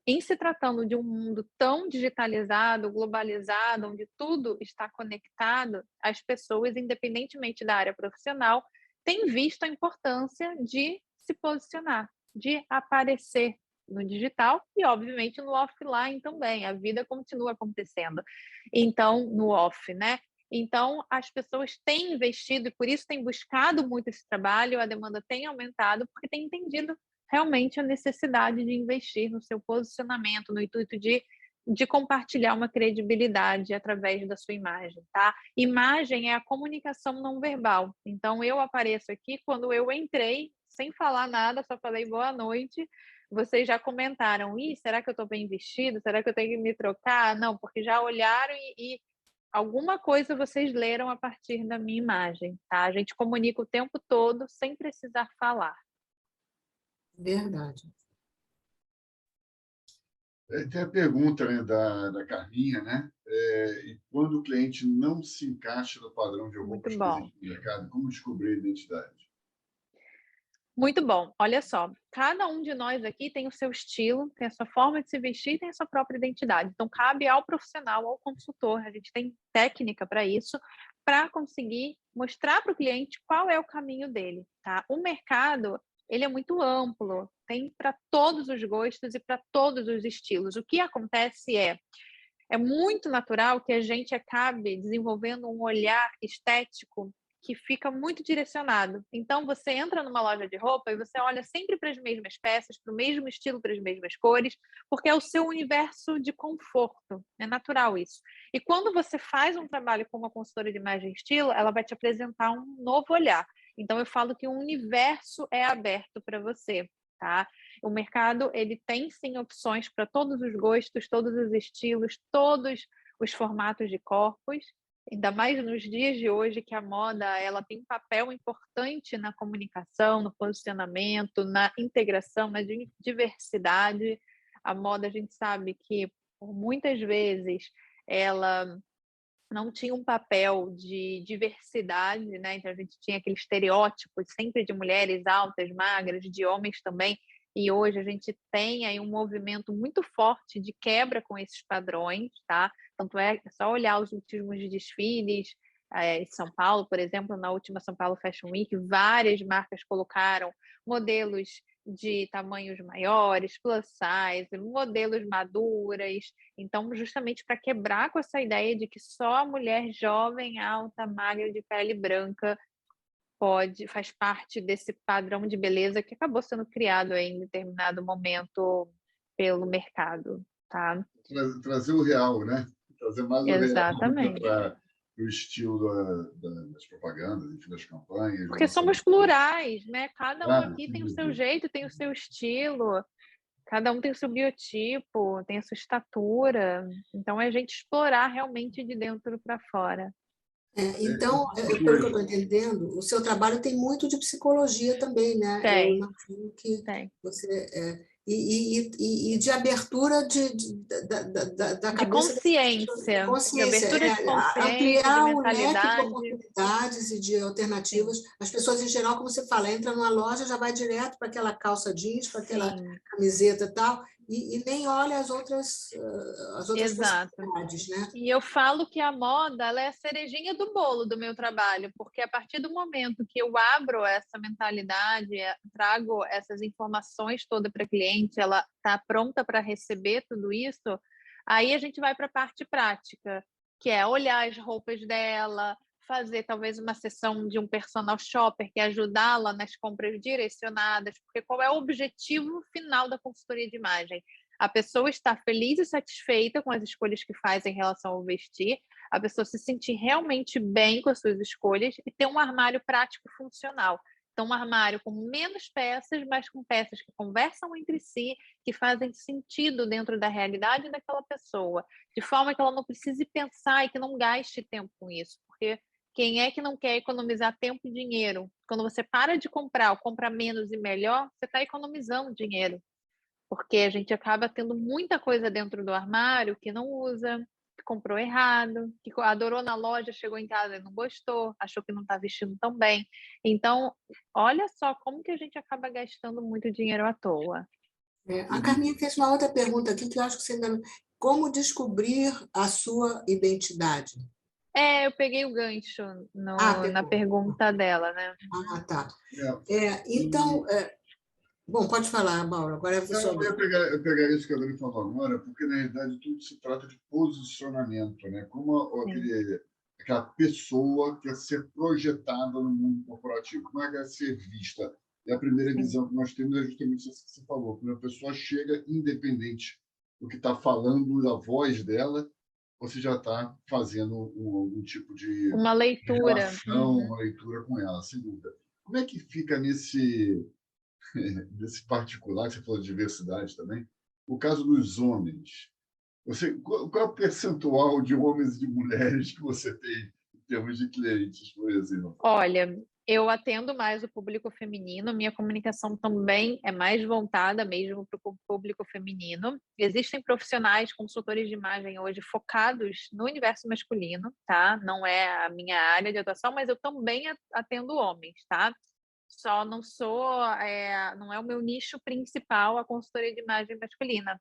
Em se tratando de um mundo tão digitalizado, globalizado, onde tudo está conectado, as pessoas, independentemente da área profissional, têm visto a importância de se posicionar, de aparecer no digital e, obviamente, no offline também. A vida continua acontecendo. Então, no off, né? Então, as pessoas têm investido e, por isso, têm buscado muito esse trabalho, a demanda tem aumentado, porque têm entendido realmente a necessidade de investir no seu posicionamento, no intuito de compartilhar uma credibilidade através da sua imagem, tá? Imagem é a comunicação não verbal. Então, eu apareço aqui, quando eu entrei, sem falar nada, só falei boa noite, vocês já comentaram, será que eu estou bem vestido? Será que eu tenho que me trocar? Não, porque já olharam e alguma coisa vocês leram a partir da minha imagem, tá? A gente comunica o tempo todo sem precisar falar. Verdade. Tem a pergunta, né, da Carminha, né? E quando o cliente não se encaixa no padrão de roupas que existe no mercado, como descobrir a identidade? Muito bom. Olha só, cada um de nós aqui tem o seu estilo, tem a sua forma de se vestir, tem a sua própria identidade. Então, cabe ao profissional, ao consultor, a gente tem técnica para isso, para conseguir mostrar para o cliente qual é o caminho dele, tá? O mercado, ele é muito amplo, tem para todos os gostos e para todos os estilos. O que acontece é muito natural que a gente acabe desenvolvendo um olhar estético que fica muito direcionado. Então, você entra numa loja de roupa e você olha sempre para as mesmas peças, para o mesmo estilo, para as mesmas cores, porque é o seu universo de conforto. É natural isso. E quando você faz um trabalho com uma consultora de imagem e estilo, ela vai te apresentar um novo olhar. Então, eu falo que o universo é aberto para você, tá? O mercado, ele tem, sim, opções para todos os gostos, todos os estilos, todos os formatos de corpos. Ainda mais nos dias de hoje, que a moda ela tem um papel importante na comunicação, no posicionamento, na integração, na diversidade. A moda, a gente sabe que, por muitas vezes, ela não tinha um papel de diversidade, né? Então, a gente tinha aquele estereótipo sempre de mulheres altas, magras, de homens também. E hoje a gente tem aí um movimento muito forte de quebra com esses padrões, tá? Tanto é só olhar os últimos desfiles em São Paulo, por exemplo, na última São Paulo Fashion Week, várias marcas colocaram modelos de tamanhos maiores, plus size, modelos maduras. Então, justamente para quebrar com essa ideia de que só a mulher jovem, alta, magra, de pele branca faz parte desse padrão de beleza que acabou sendo criado aí em determinado momento pelo mercado, tá? Trazer o real, né? Trazer mais o Exatamente. real para o estilo das propagandas, enfim, das campanhas. Porque somos plurais, né? Cada um aqui tem o seu jeito, tem o seu estilo, cada um tem o seu biotipo, tem a sua estatura. Então, é a gente explorar realmente de dentro para fora. Então, pelo que eu estou entendendo, o seu trabalho tem muito de psicologia também, né? Tem. Eu imagino que você e de abertura da De cabeça das pessoas, de consciência, de consciência, abertura de consciência, de ampliar o leque de mentalidade. oportunidades e de alternativas. As pessoas, em geral, como você fala, entra numa loja, já vai direto para aquela calça jeans, para aquela Sim, camiseta e tal, e nem olha as outras exato. possibilidades, né? E eu falo que a moda ela é a cerejinha do bolo do meu trabalho, porque a partir do momento que eu abro essa mentalidade, trago essas informações todas para a cliente, ela está pronta para receber tudo isso, aí a gente vai para a parte prática, que é olhar as roupas dela, fazer talvez uma sessão de um personal shopper, que é ajudá-la nas compras direcionadas, porque qual é o objetivo final da consultoria de imagem? A pessoa está feliz e satisfeita com as escolhas que faz em relação ao vestir, a pessoa se sentir realmente bem com as suas escolhas e ter um armário prático e funcional. Então, um armário com menos peças, mas com peças que conversam entre si, que fazem sentido dentro da realidade daquela pessoa, de forma que ela não precise pensar e que não gaste tempo com isso, porque quem é que não quer economizar tempo e dinheiro? Quando você para de comprar ou compra menos e melhor, você está economizando dinheiro, porque a gente acaba tendo muita coisa dentro do armário que não usa, que comprou errado, que adorou na loja, chegou em casa e não gostou, achou que não está vestindo tão bem. Então, olha só como que a gente acaba gastando muito dinheiro à toa. A Carminha fez uma outra pergunta aqui que eu acho que você ainda não... Como descobrir a sua identidade? Eu peguei o gancho na Pegou. pergunta dela, né? Tá. É. Então, bom, pode falar, Mauro, agora é a sua Não, vez. eu pegaria isso que a Dani falou agora, porque, na realidade, tudo se trata de posicionamento, né? Como aquela pessoa quer ser projetada no mundo corporativo, como é que quer ser vista. E a primeira visão que nós temos é justamente isso que você falou, quando a pessoa chega, independente do que está falando, da voz dela, você já está fazendo algum tipo de Uma leitura. relação, uma leitura com ela, sem dúvida. Como é que fica nesse particular, que você falou de diversidade também, o caso dos homens? Qual é o percentual de homens e de mulheres que você tem em termos de clientes, por exemplo? Olha, eu atendo mais o público feminino, minha comunicação também é mais voltada mesmo para o público feminino. Existem profissionais, consultores de imagem hoje focados no universo masculino, tá? Não é a minha área de atuação, mas eu também atendo homens, tá? Só não sou, não é o meu nicho principal a consultoria de imagem masculina.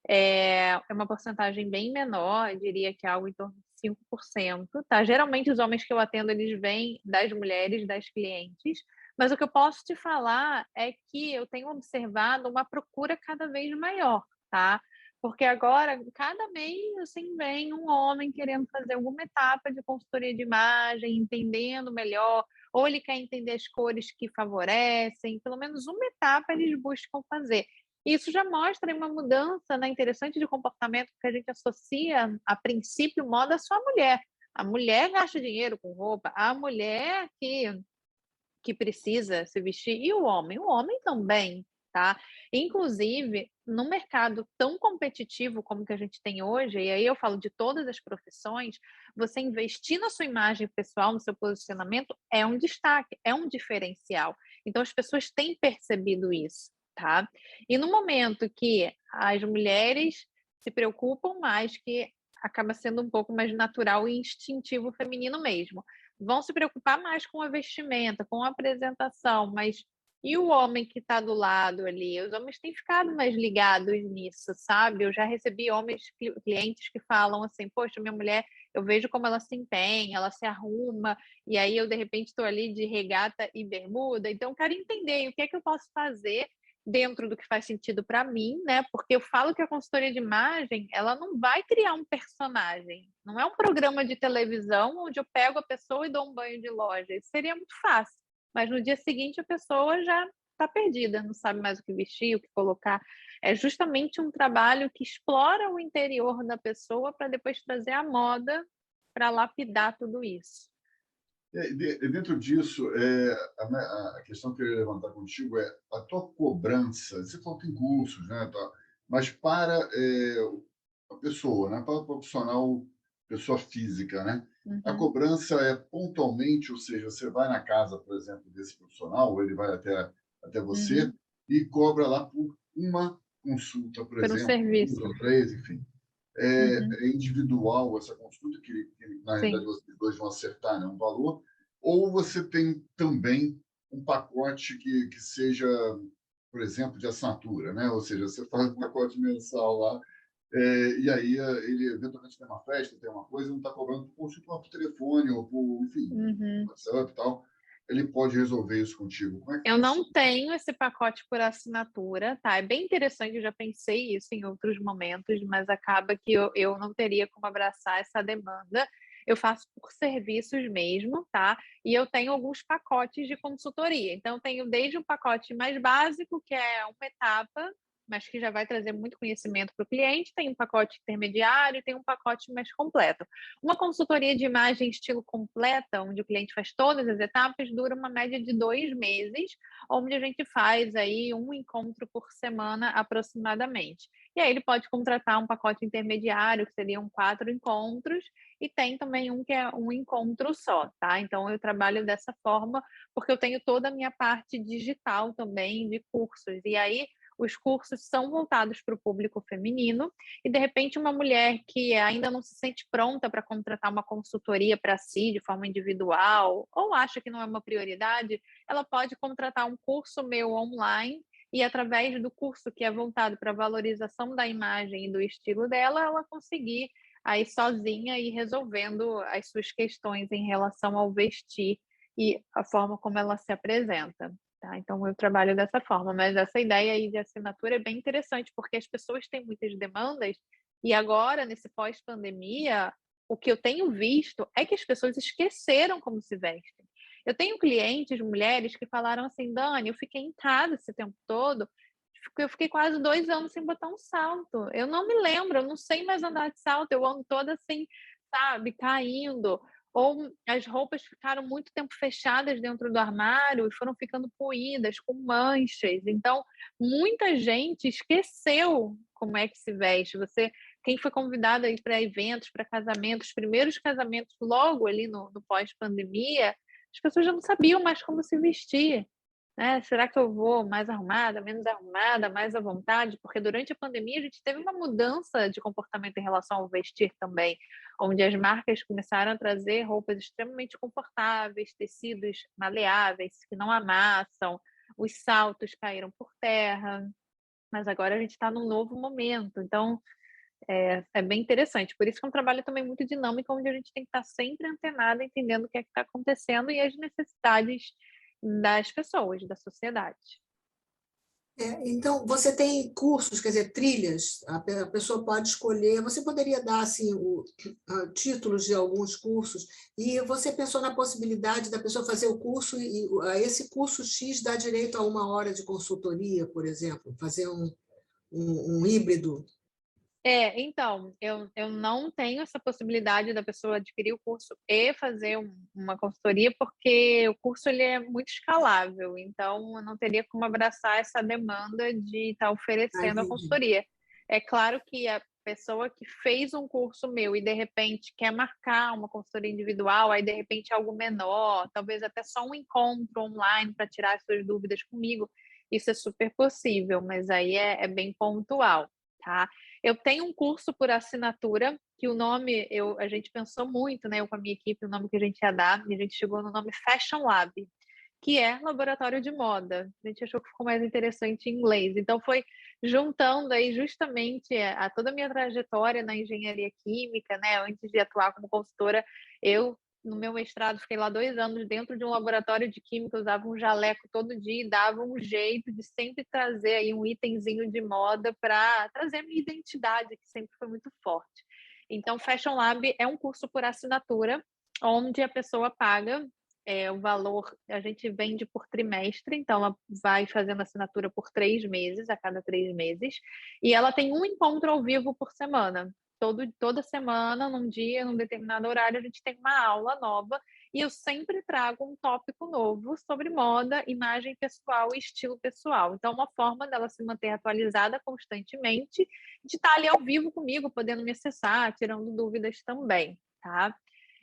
É uma porcentagem bem menor, eu diria que é algo em torno de 5%, tá? Geralmente os homens que eu atendo, eles vêm das mulheres, das clientes, mas o que eu posso te falar é que eu tenho observado uma procura cada vez maior, tá? Porque agora, cada mês, assim, vem um homem querendo fazer alguma etapa de consultoria de imagem, entendendo melhor, ou ele quer entender as cores que favorecem, pelo menos uma etapa eles buscam fazer. Isso já mostra uma mudança, né, interessante de comportamento, que a gente associa, a princípio, moda só à mulher. A mulher gasta dinheiro com roupa, a mulher que precisa se vestir, e o homem também, tá? Inclusive, no mercado tão competitivo como que a gente tem hoje, e aí eu falo de todas as profissões, você investir na sua imagem pessoal, no seu posicionamento, é um destaque, é um diferencial. Então, as pessoas têm percebido isso, tá? E no momento que as mulheres se preocupam mais, que acaba sendo um pouco mais natural e instintivo feminino mesmo, vão se preocupar mais com a vestimenta, com a apresentação, mas e o homem que está do lado ali? Os homens têm ficado mais ligados nisso, sabe? Eu já recebi clientes que falam assim, poxa, minha mulher, eu vejo como ela se empenha, ela se arruma, e aí eu, de repente, estou ali de regata e bermuda, então eu quero entender o que é que eu posso fazer dentro do que faz sentido para mim, né? Porque eu falo que a consultoria de imagem, ela não vai criar um personagem. Não é um programa de televisão onde eu pego a pessoa e dou um banho de loja. Isso seria muito fácil. Mas no dia seguinte a pessoa já está perdida, não sabe mais o que vestir, o que colocar. É justamente um trabalho que explora o interior da pessoa para depois trazer a moda para lapidar tudo isso. Dentro disso, a questão que eu queria levantar contigo é a tua cobrança. Você falou que tem cursos, né? Mas para a pessoa, né? Para o profissional, pessoa física, né? A cobrança é pontualmente, ou seja, você vai na casa, por exemplo, desse profissional, ou ele vai até você e cobra lá por uma consulta, por Por um exemplo, serviço. 2 ou 3, enfim. É individual essa consulta, que na realidade Sim. vocês dois vão acertar, né, um valor, ou você tem também um pacote que seja, por exemplo, de assinatura, né? Ou seja, você faz um pacote mensal lá, e aí ele eventualmente tem uma festa, tem uma coisa, não está cobrando por consulta por telefone ou por, enfim, Uhum. WhatsApp e tal. Ele pode resolver isso contigo. Como é que Eu não funciona? tenho esse pacote por assinatura, tá? É bem interessante, eu já pensei isso em outros momentos, mas acaba que eu não teria como abraçar essa demanda. Eu faço por serviços mesmo, tá? E eu tenho alguns pacotes de consultoria. Então, eu tenho desde o pacote mais básico, que é uma etapa, mas que já vai trazer muito conhecimento para o cliente, tem um pacote intermediário e tem um pacote mais completo. Uma consultoria de imagem estilo completa, onde o cliente faz todas as etapas, dura uma média de 2 meses, onde a gente faz aí um encontro por semana aproximadamente. E aí ele pode contratar um pacote intermediário, que seriam 4 encontros, e tem também um que é um encontro só, tá? Então eu trabalho dessa forma, porque eu tenho toda a minha parte digital também de cursos. E aí os cursos são voltados para o público feminino, e de repente uma mulher que ainda não se sente pronta para contratar uma consultoria para si de forma individual, ou acha que não é uma prioridade, ela pode contratar um curso meu online, e através do curso que é voltado para a valorização da imagem e do estilo dela, ela conseguir aí sozinha ir resolvendo as suas questões em relação ao vestir e a forma como ela se apresenta. Tá? Então, eu trabalho dessa forma, mas essa ideia aí de assinatura é bem interessante, porque as pessoas têm muitas demandas, e agora, nesse pós-pandemia, o que eu tenho visto é que as pessoas esqueceram como se vestem. Eu tenho clientes, mulheres, que falaram assim: Dani, eu fiquei em casa esse tempo todo, eu fiquei quase 2 anos sem botar um salto. Eu não me lembro, eu não sei mais andar de salto, eu ando toda assim, sabe, caindo. Ou as roupas ficaram muito tempo fechadas dentro do armário e foram ficando poídas, com manchas. Então, muita gente esqueceu como é que se veste. Quem foi convidado aí para eventos, para casamentos, primeiros casamentos logo ali no pós-pandemia, as pessoas já não sabiam mais como se vestir. Né? Será que eu vou mais arrumada, menos arrumada, mais à vontade? Porque durante a pandemia a gente teve uma mudança de comportamento em relação ao vestir também, onde as marcas começaram a trazer roupas extremamente confortáveis, tecidos maleáveis, que não amassam, os saltos caíram por terra, mas agora a gente está num novo momento, então é bem interessante. Por isso que é um trabalho também muito dinâmico, onde a gente tem que estar sempre antenada, entendendo o que é que está acontecendo e as necessidades das pessoas, da sociedade. Então, você tem cursos, quer dizer, trilhas, a pessoa pode escolher, você poderia dar assim, títulos de alguns cursos, e você pensou na possibilidade da pessoa fazer o curso, e esse curso X dá direito a 1 hora de consultoria, por exemplo, fazer um híbrido. Então, eu não tenho essa possibilidade da pessoa adquirir o curso e fazer uma consultoria, porque o curso ele é muito escalável, então eu não teria como abraçar essa demanda de estar oferecendo a Entendi. consultoria. É claro que a pessoa que fez um curso meu e de repente quer marcar uma consultoria individual, aí de repente algo menor, talvez até só um encontro online para tirar as suas dúvidas comigo, isso é super possível, mas aí é bem pontual, tá? Eu tenho um curso por assinatura, que o nome, a gente pensou muito, né? Eu com a minha equipe, o nome que a gente ia dar, e a gente chegou no nome Fashion Lab, que é laboratório de moda. A gente achou que ficou mais interessante em inglês. Então, foi juntando aí justamente a toda a minha trajetória na engenharia química, né? Antes de atuar como consultora, eu no meu mestrado, fiquei lá 2 anos dentro de um laboratório de química, usava um jaleco todo dia e dava um jeito de sempre trazer aí um itemzinho de moda para trazer a minha identidade, que sempre foi muito forte. Então, Fashion Lab é um curso por assinatura, onde a pessoa paga o valor, a gente vende por trimestre, então ela vai fazendo assinatura por 3 meses, a cada 3 meses, e ela tem um encontro ao vivo por semana. Toda semana, num dia, num determinado horário, a gente tem uma aula nova e eu sempre trago um tópico novo sobre moda, imagem pessoal e estilo pessoal. Então, uma forma dela se manter atualizada constantemente, de estar ali ao vivo comigo, podendo me acessar, tirando dúvidas também, tá?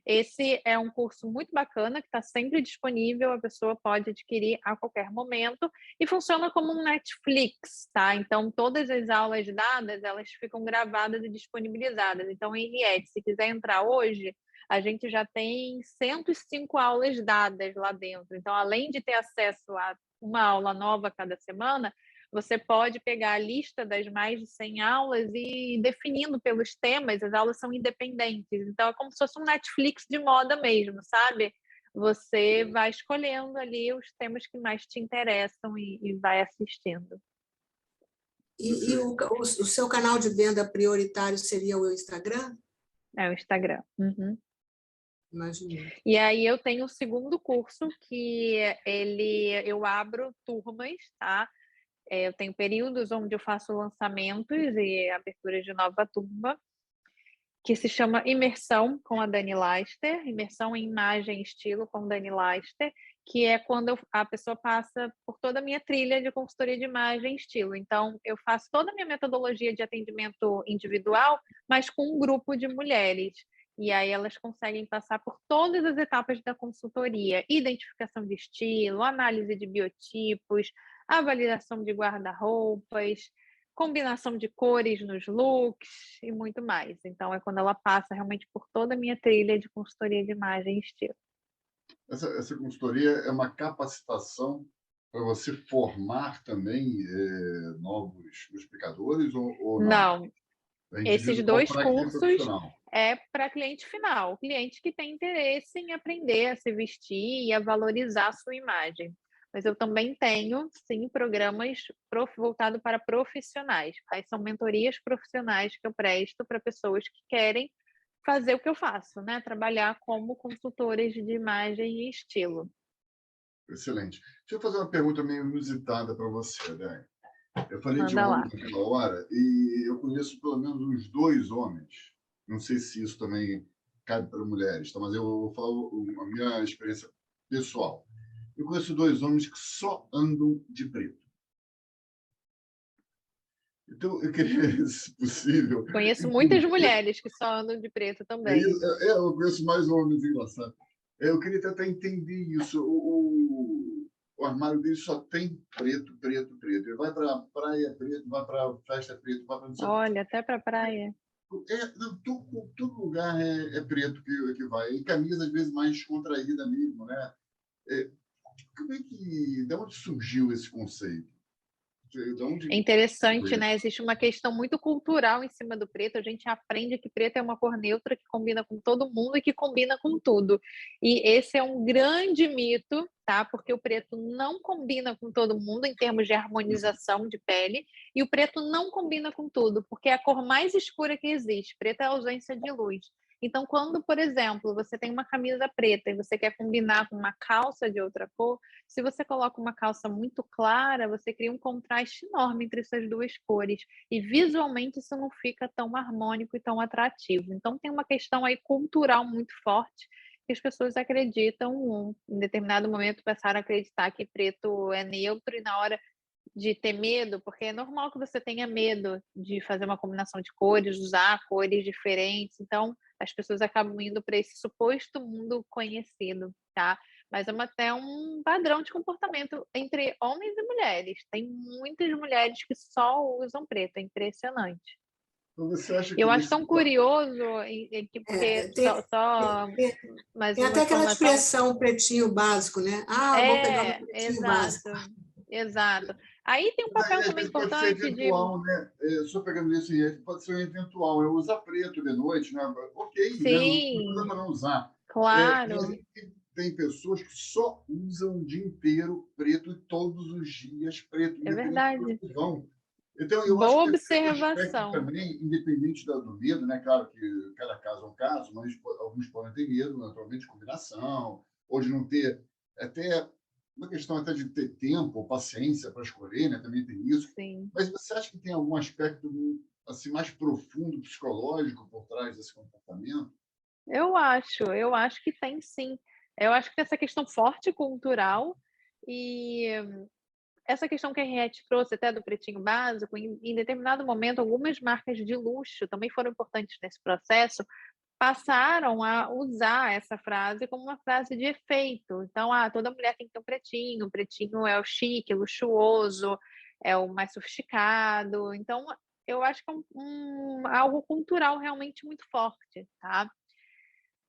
Esse é um curso muito bacana, que está sempre disponível, a pessoa pode adquirir a qualquer momento, e funciona como um Netflix, tá? Então, todas as aulas dadas, elas ficam gravadas e disponibilizadas. Então, Henriette, se quiser entrar hoje, a gente já tem 105 aulas dadas lá dentro. Então, além de ter acesso a uma aula nova cada semana, você pode pegar a lista das mais de 100 aulas e ir definindo pelos temas, as aulas são independentes. Então, é como se fosse um Netflix de moda mesmo, sabe? Você vai escolhendo ali os temas que mais te interessam e vai assistindo. E o seu canal de venda prioritário seria o Instagram? É o Instagram. Uhum. Imaginei. E aí eu tenho o segundo curso, que eu abro turmas, tá? Eu tenho períodos onde eu faço lançamentos e aberturas de nova turma, que se chama Imersão com a Dani Leister, Imersão em Imagem e Estilo com Dani Leister, que é quando a pessoa passa por toda a minha trilha de consultoria de imagem e estilo. Então, eu faço toda a minha metodologia de atendimento individual, mas com um grupo de mulheres. E aí elas conseguem passar por todas as etapas da consultoria: identificação de estilo, análise de biotipos, a validação de guarda-roupas, combinação de cores nos looks e muito mais. Então, é quando ela passa realmente por toda a minha trilha de consultoria de imagem e estilo. Essa consultoria é uma capacitação para você formar também novos explicadores ou não? Não, É esses individual dois para aquele cursos profissional. é para cliente final, cliente que tem interesse em aprender a se vestir e a valorizar a sua imagem. Mas eu também tenho, sim, programas voltados para profissionais. Aí são mentorias profissionais que eu presto para pessoas que querem fazer o que eu faço, né? Trabalhar como consultoras de imagem e estilo. Excelente. Deixa eu fazer uma pergunta meio inusitada para você, Dani. Eu falei de Manda homem lá. naquela hora e eu conheço pelo menos uns 2 homens. Não sei se isso também cabe para mulheres, tá? Mas eu vou falar a minha experiência pessoal. Eu conheço 2 homens que só andam de preto. Então, eu queria, se possível, Conheço muitas entender. mulheres que só andam de preto também. Eu conheço mais homens, engraçado. Eu queria tentar entender isso. O armário dele só tem preto, preto, preto. Ele vai para a praia preto, vai para a festa preto, vai para não sei o Olha, até para praia. não, todo lugar é preto que vai. E camisa, às vezes, mais contraída mesmo, né? É, de onde surgiu esse conceito? De É onde interessante, surgiu né? isso? Existe uma questão muito cultural em cima do preto. A gente aprende que preto é uma cor neutra que combina com todo mundo e que combina com tudo. E esse é um grande mito, tá? Porque o preto não combina com todo mundo em termos de harmonização de pele, e o preto não combina com tudo, porque é a cor mais escura que existe. Preto é a ausência de luz. Então, quando, por exemplo, você tem uma camisa preta e você quer combinar com uma calça de outra cor, se você coloca uma calça muito clara, você cria um contraste enorme entre essas duas cores. E visualmente isso não fica tão harmônico e tão atrativo. Então tem uma questão aí cultural muito forte que as pessoas acreditam, em determinado momento passaram a acreditar que preto é neutro, e na hora de ter medo, porque é normal que você tenha medo de fazer uma combinação de cores, usar cores diferentes. Então as pessoas acabam indo para esse suposto mundo conhecido, tá? Mas é até um padrão de comportamento entre homens e mulheres. Tem muitas mulheres que só usam preto, é impressionante. Então, você acha que Eu acho isso... tão curioso, porque Tem, mais tem uma até aquela informação. expressão pretinho básico, né? Ah, eu vou pegar um pretinho básico. Exato. Aí tem um papel Às também vezes pode ser importante de... eventual, né? Só pegando isso aí, pode ser um eventual. Eu usar preto de noite, né? Ok, né? Não dá Sim, para não usar. claro, Mas tem pessoas que só usam o dia inteiro preto e todos os dias preto, é independente de verdade. onde vão. Então, eu acho Boa que esse aspecto observação. também, independente do medo, né? Claro que cada caso é um caso, mas alguns podem ter medo, naturalmente, de combinação, ou de não ter até uma questão até de ter tempo ou paciência para escolher, né? Também tem isso. Sim. Mas você acha que tem algum aspecto assim mais profundo, psicológico por trás desse comportamento? Eu acho que tem sim. Eu acho que essa questão forte cultural e essa questão que a Henriette trouxe até do pretinho básico, em determinado momento, algumas marcas de luxo também foram importantes nesse processo, passaram a usar essa frase como uma frase de efeito. Então, toda mulher tem que ter um pretinho é o chique, luxuoso, é o mais sofisticado. Então, eu acho que é algo cultural realmente muito forte, tá?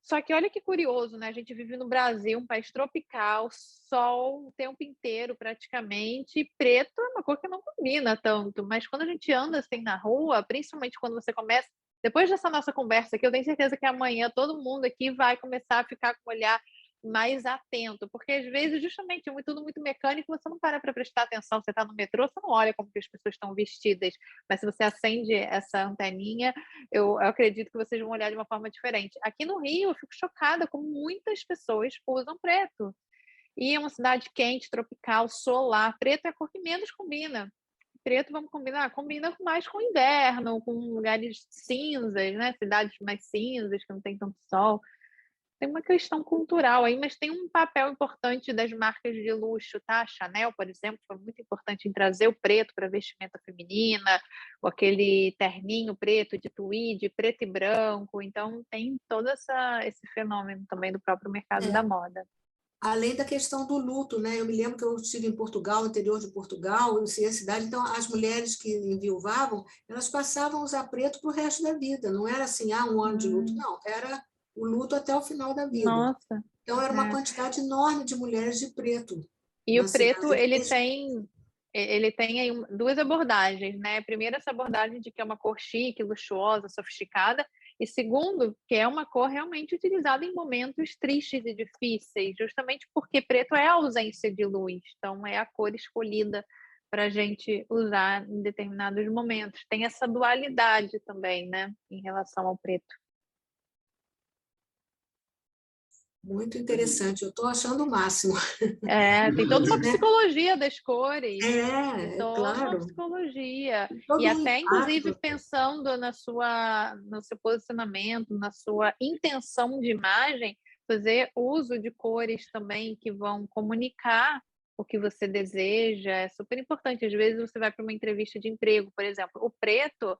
Só que olha que curioso, né? A gente vive no Brasil, um país tropical, sol o tempo inteiro praticamente, e preto é uma cor que não combina tanto, mas quando a gente anda assim na rua, principalmente quando você começa, depois dessa nossa conversa aqui, eu tenho certeza que amanhã todo mundo aqui vai começar a ficar com o olhar mais atento, porque às vezes justamente é tudo muito mecânico, você não para prestar atenção, você está no metrô, você não olha como que as pessoas estão vestidas, mas se você acende essa anteninha, eu acredito que vocês vão olhar de uma forma diferente. Aqui no Rio, eu fico chocada como muitas pessoas usam preto. E é uma cidade quente, tropical, solar. Preto é a cor que menos combina. Preto, vamos combinar? Combina mais com o inverno, com lugares cinzas, né? Cidades mais cinzas, que não tem tanto sol. Tem uma questão cultural aí, mas tem um papel importante das marcas de luxo, tá? A Chanel, por exemplo, foi muito importante em trazer o preto para a vestimenta feminina, ou aquele terninho preto de tweed, preto e branco. Então, tem todo esse fenômeno também do próprio mercado da É. moda. Além da questão do luto, né? Eu me lembro que eu estive em Portugal, no interior de Portugal, eu sei a cidade, então as mulheres que enviuvavam, elas passavam a usar preto para o resto da vida, não era assim, um ano de luto, não, era o luto até o final da vida. Nossa. Então era uma quantidade enorme de mulheres de preto E na o preto, cidade. ele tem aí duas abordagens, né? Primeiro, essa abordagem de que é uma cor chique, luxuosa, sofisticada, e segundo, que é uma cor realmente utilizada em momentos tristes e difíceis, justamente porque preto é a ausência de luz, então é a cor escolhida para a gente usar em determinados momentos. Tem essa dualidade também, né, em relação ao preto. Muito interessante, eu estou achando o máximo. Tem toda uma psicologia das cores, tem toda uma Claro. psicologia, Todo e um até inclusive impacto. pensando no seu posicionamento, na sua intenção de imagem, fazer uso de cores também que vão comunicar o que você deseja, é super importante. Às vezes você vai para uma entrevista de emprego, por exemplo, o preto,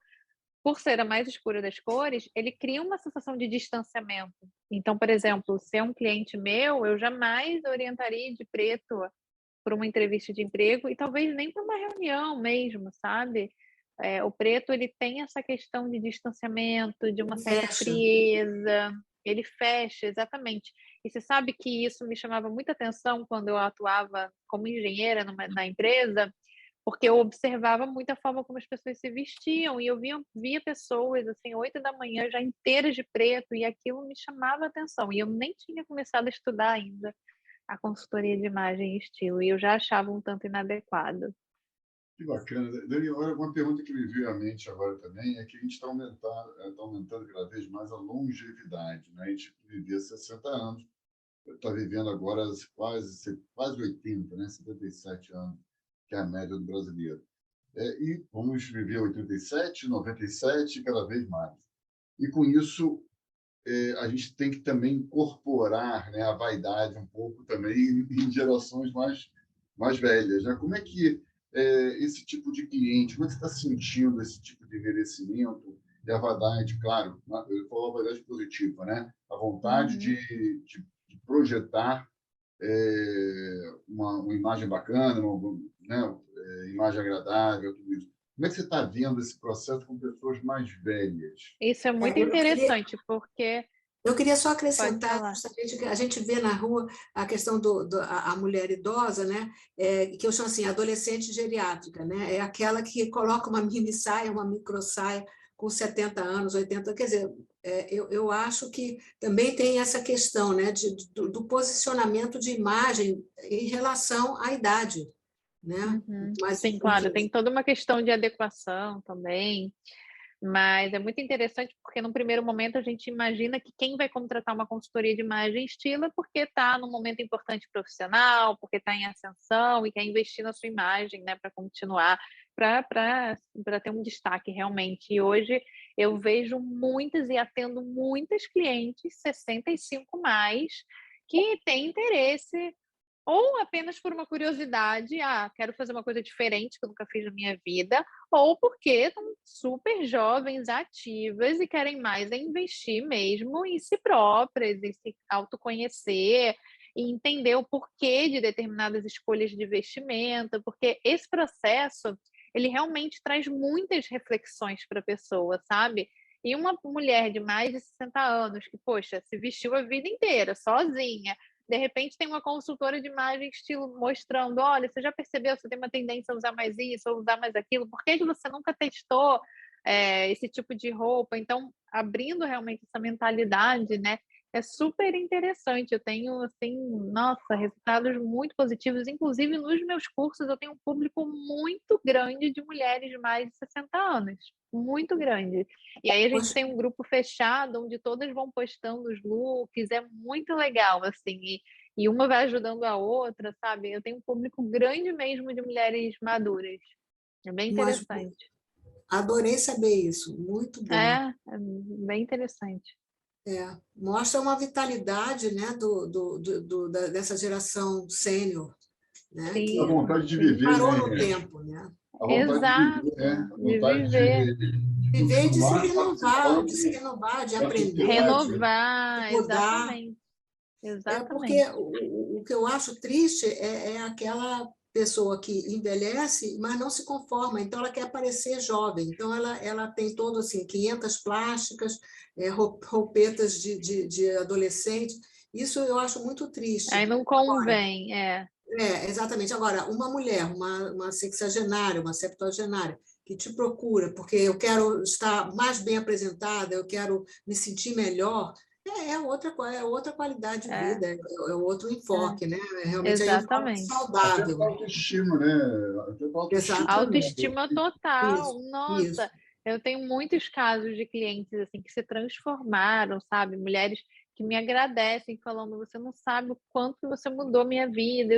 por ser a mais escura das cores, ele cria uma sensação de distanciamento. Então, por exemplo, se é um cliente meu, eu jamais orientaria de preto para uma entrevista de emprego e talvez nem para uma reunião mesmo, sabe? O preto, ele tem essa questão de distanciamento, de uma certa Fecha. frieza, ele fecha, exatamente. E você sabe que isso me chamava muita atenção quando eu atuava como engenheira na empresa, porque eu observava muito a forma como as pessoas se vestiam e eu via pessoas assim 8 da manhã já inteiras de preto e aquilo me chamava a atenção e eu nem tinha começado a estudar ainda a consultoria de imagem e estilo e eu já achava um tanto inadequado. Que bacana. Dani, olha, uma pergunta que me veio à mente agora também é que a gente está aumentando cada vez mais a longevidade, né? A gente vivia 60 anos, está vivendo agora quase 80, né? 77 anos, que é a média do brasileiro. E vamos viver 87, 97, cada vez mais. E com isso, a gente tem que também incorporar, né, a vaidade um pouco também em gerações mais velhas, né? Como é que esse tipo de cliente, como é que você está sentindo esse tipo de envelhecimento e a vaidade, claro, eu falo a vaidade positiva, né? A vontade de projetar uma imagem bacana, né? Imagem agradável, tudo isso. Como é que você está vendo esse processo com pessoas mais velhas? Isso é muito Eu queria, interessante, porque eu queria só pode acrescentar, falar. justamente, que a gente vê na rua a questão a mulher idosa, né? Que eu chamo assim, adolescente geriátrica, né? É aquela que coloca uma mini saia, uma micro saia com 70 anos, 80, quer dizer, eu acho que também tem essa questão, né, do posicionamento de imagem em relação à idade, né? Mas, Sim, claro, enfim, tem toda uma questão de adequação também. Mas é muito interessante porque, num primeiro momento, a gente imagina que quem vai contratar uma consultoria de imagem e estilo é porque está num momento importante profissional, porque está em ascensão e quer investir na sua imagem, né, para continuar, para ter um destaque realmente. E hoje eu vejo muitas e atendo muitas clientes 65 mais que têm interesse ou apenas por uma curiosidade, quero fazer uma coisa diferente que eu nunca fiz na minha vida, ou porque estão super jovens, ativas e querem mais investir mesmo em si próprias, em se autoconhecer e entender o porquê de determinadas escolhas de investimento, porque esse processo, ele realmente traz muitas reflexões para a pessoa, sabe? E uma mulher de mais de 60 anos, que, poxa, se vestiu a vida inteira, sozinha, de repente tem uma consultora de imagem estilo mostrando, olha, você já percebeu, você tem uma tendência a usar mais isso, ou usar mais aquilo, por que você nunca testou esse tipo de roupa? Então, abrindo realmente essa mentalidade, né? É super interessante. Eu tenho, assim, nossa, resultados muito positivos. Inclusive, nos meus cursos, eu tenho um público muito grande de mulheres de mais de 60 anos. Muito grande. E aí a gente tem um grupo fechado, onde todas vão postando os looks. É muito legal, assim. E uma vai ajudando a outra, sabe? Eu tenho um público grande mesmo de mulheres maduras. É bem interessante. Adorei saber isso. Muito bom. É bem interessante. Mostra uma vitalidade, né, dessa geração sênior, né? Sim, que a vontade de viver, parou né? no tempo, né? A vontade Exato, de viver, a de vontade viver. de Viver e de se continuar renovar, de aprender, Renovar, de mudar. exatamente. Porque Exatamente. o que eu acho triste é aquela pessoa que envelhece, mas não se conforma, então ela quer parecer jovem, então ela tem todo assim 500 plásticas, roupetas de adolescente, isso eu acho muito triste. Aí não convém, Exatamente. Agora, uma mulher, uma sexagenária, uma septuagenária, que te procura porque eu quero estar mais bem apresentada, eu quero me sentir melhor, é outra qualidade de vida, é outro enfoque, né? Realmente é um enfoque saudável. Até para autoestima, né? Até para autoestima. Autoestima total. Isso, Nossa, isso. eu tenho muitos casos de clientes assim que se transformaram, sabe? Mulheres que me agradecem, falando, você não sabe o quanto que você mudou a minha vida,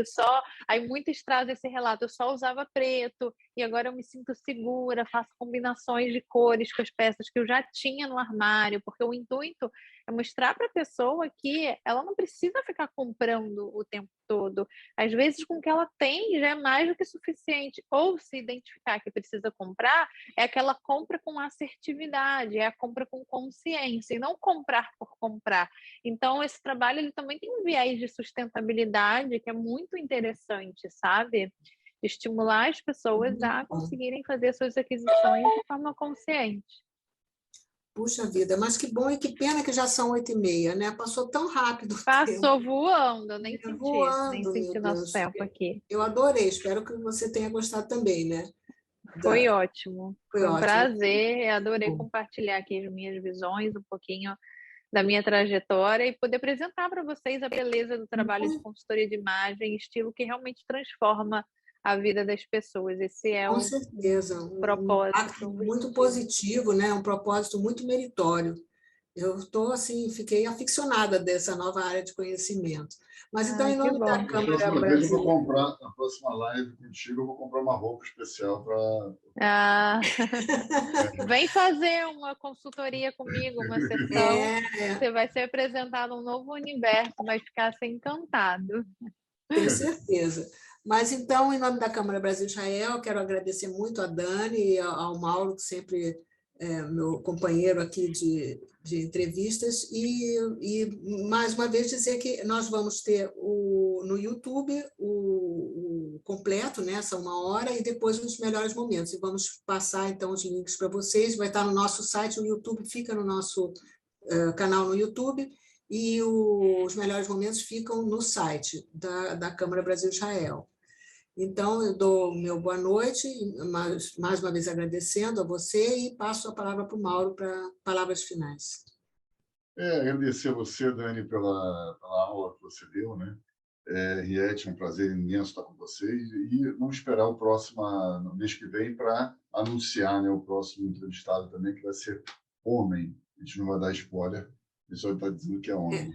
Aí muitas trazem esse relato, eu só usava preto, e agora eu me sinto segura, faço combinações de cores com as peças que eu já tinha no armário, porque o intuito é mostrar para a pessoa que ela não precisa ficar comprando o tempo todo. Às vezes, com o que ela tem já é mais do que suficiente. Ou se identificar que precisa comprar, é aquela compra com assertividade, é a compra com consciência, e não comprar por comprar. Então, esse trabalho ele também tem um viés de sustentabilidade que é muito interessante, sabe? Estimular as pessoas a conseguirem fazer suas aquisições de forma consciente. Puxa vida, mas que bom e que pena que já são 8h30, né? Passou tão rápido o Passou tempo. voando, eu nem Voando, senti meu nosso Deus. tempo aqui. Eu adorei, espero que você tenha gostado também, né? Foi ótimo. Foi Foi um ótimo. prazer, adorei compartilhar aqui as minhas visões, um pouquinho da minha trajetória e poder apresentar para vocês a beleza do trabalho de consultoria de imagem, estilo que realmente transforma a vida das pessoas. Esse é Com certeza, um propósito. impacto muito positivo, né? Um propósito muito meritório. Eu estou assim, fiquei aficionada dessa nova área de conhecimento. Mas então, em nome da Câmara Brasileira. Na próxima live contigo, eu vou comprar uma roupa especial para. Vem fazer uma consultoria comigo, uma sessão. Você vai ser apresentado um novo universo, vai ficar assim, encantado. Tenho certeza. Mas então, em nome da Câmara Brasil-Israel, quero agradecer muito a Dani e ao Mauro, que sempre é meu companheiro aqui de entrevistas, e mais uma vez dizer que nós vamos ter no YouTube o completo, né, essa 1 hora, e depois os melhores momentos. E vamos passar, então, os links para vocês. Vai estar no nosso site, o YouTube fica no nosso canal no YouTube, e os melhores momentos ficam no site da Câmara Brasil-Israel. Então, eu dou meu boa noite, mais uma vez agradecendo a você, e passo a palavra para o Mauro para palavras finais. Agradecer a você, Dani, pela aula que você deu, né? Riete, é um prazer imenso estar com vocês, e vamos esperar no mês que vem para anunciar, né, o próximo entrevistado também, que vai ser homem. A gente não vai dar spoiler, a pessoa está dizendo que é homem.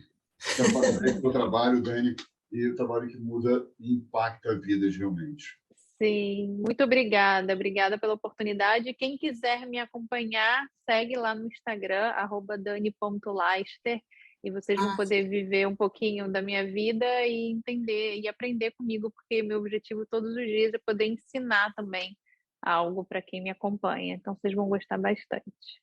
Então, parabéns pelo trabalho, Dani, e o trabalho que muda e impacta vidas realmente. Sim, muito obrigada. Obrigada pela oportunidade. Quem quiser me acompanhar, segue lá no Instagram, @dani.leister. E vocês vão poder viver um pouquinho da minha vida e entender e aprender comigo, porque meu objetivo todos os dias é poder ensinar também algo para quem me acompanha. Então, vocês vão gostar bastante.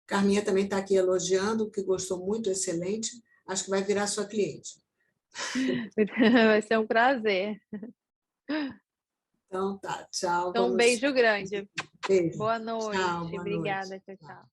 Carminha também está aqui elogiando, que gostou muito, excelente. Acho que vai virar sua cliente. Vai ser um prazer. Então tá, tchau. Então, um beijo grande. Beijo. Boa noite. Tchau, boa Obrigada. noite. Tchau, tchau.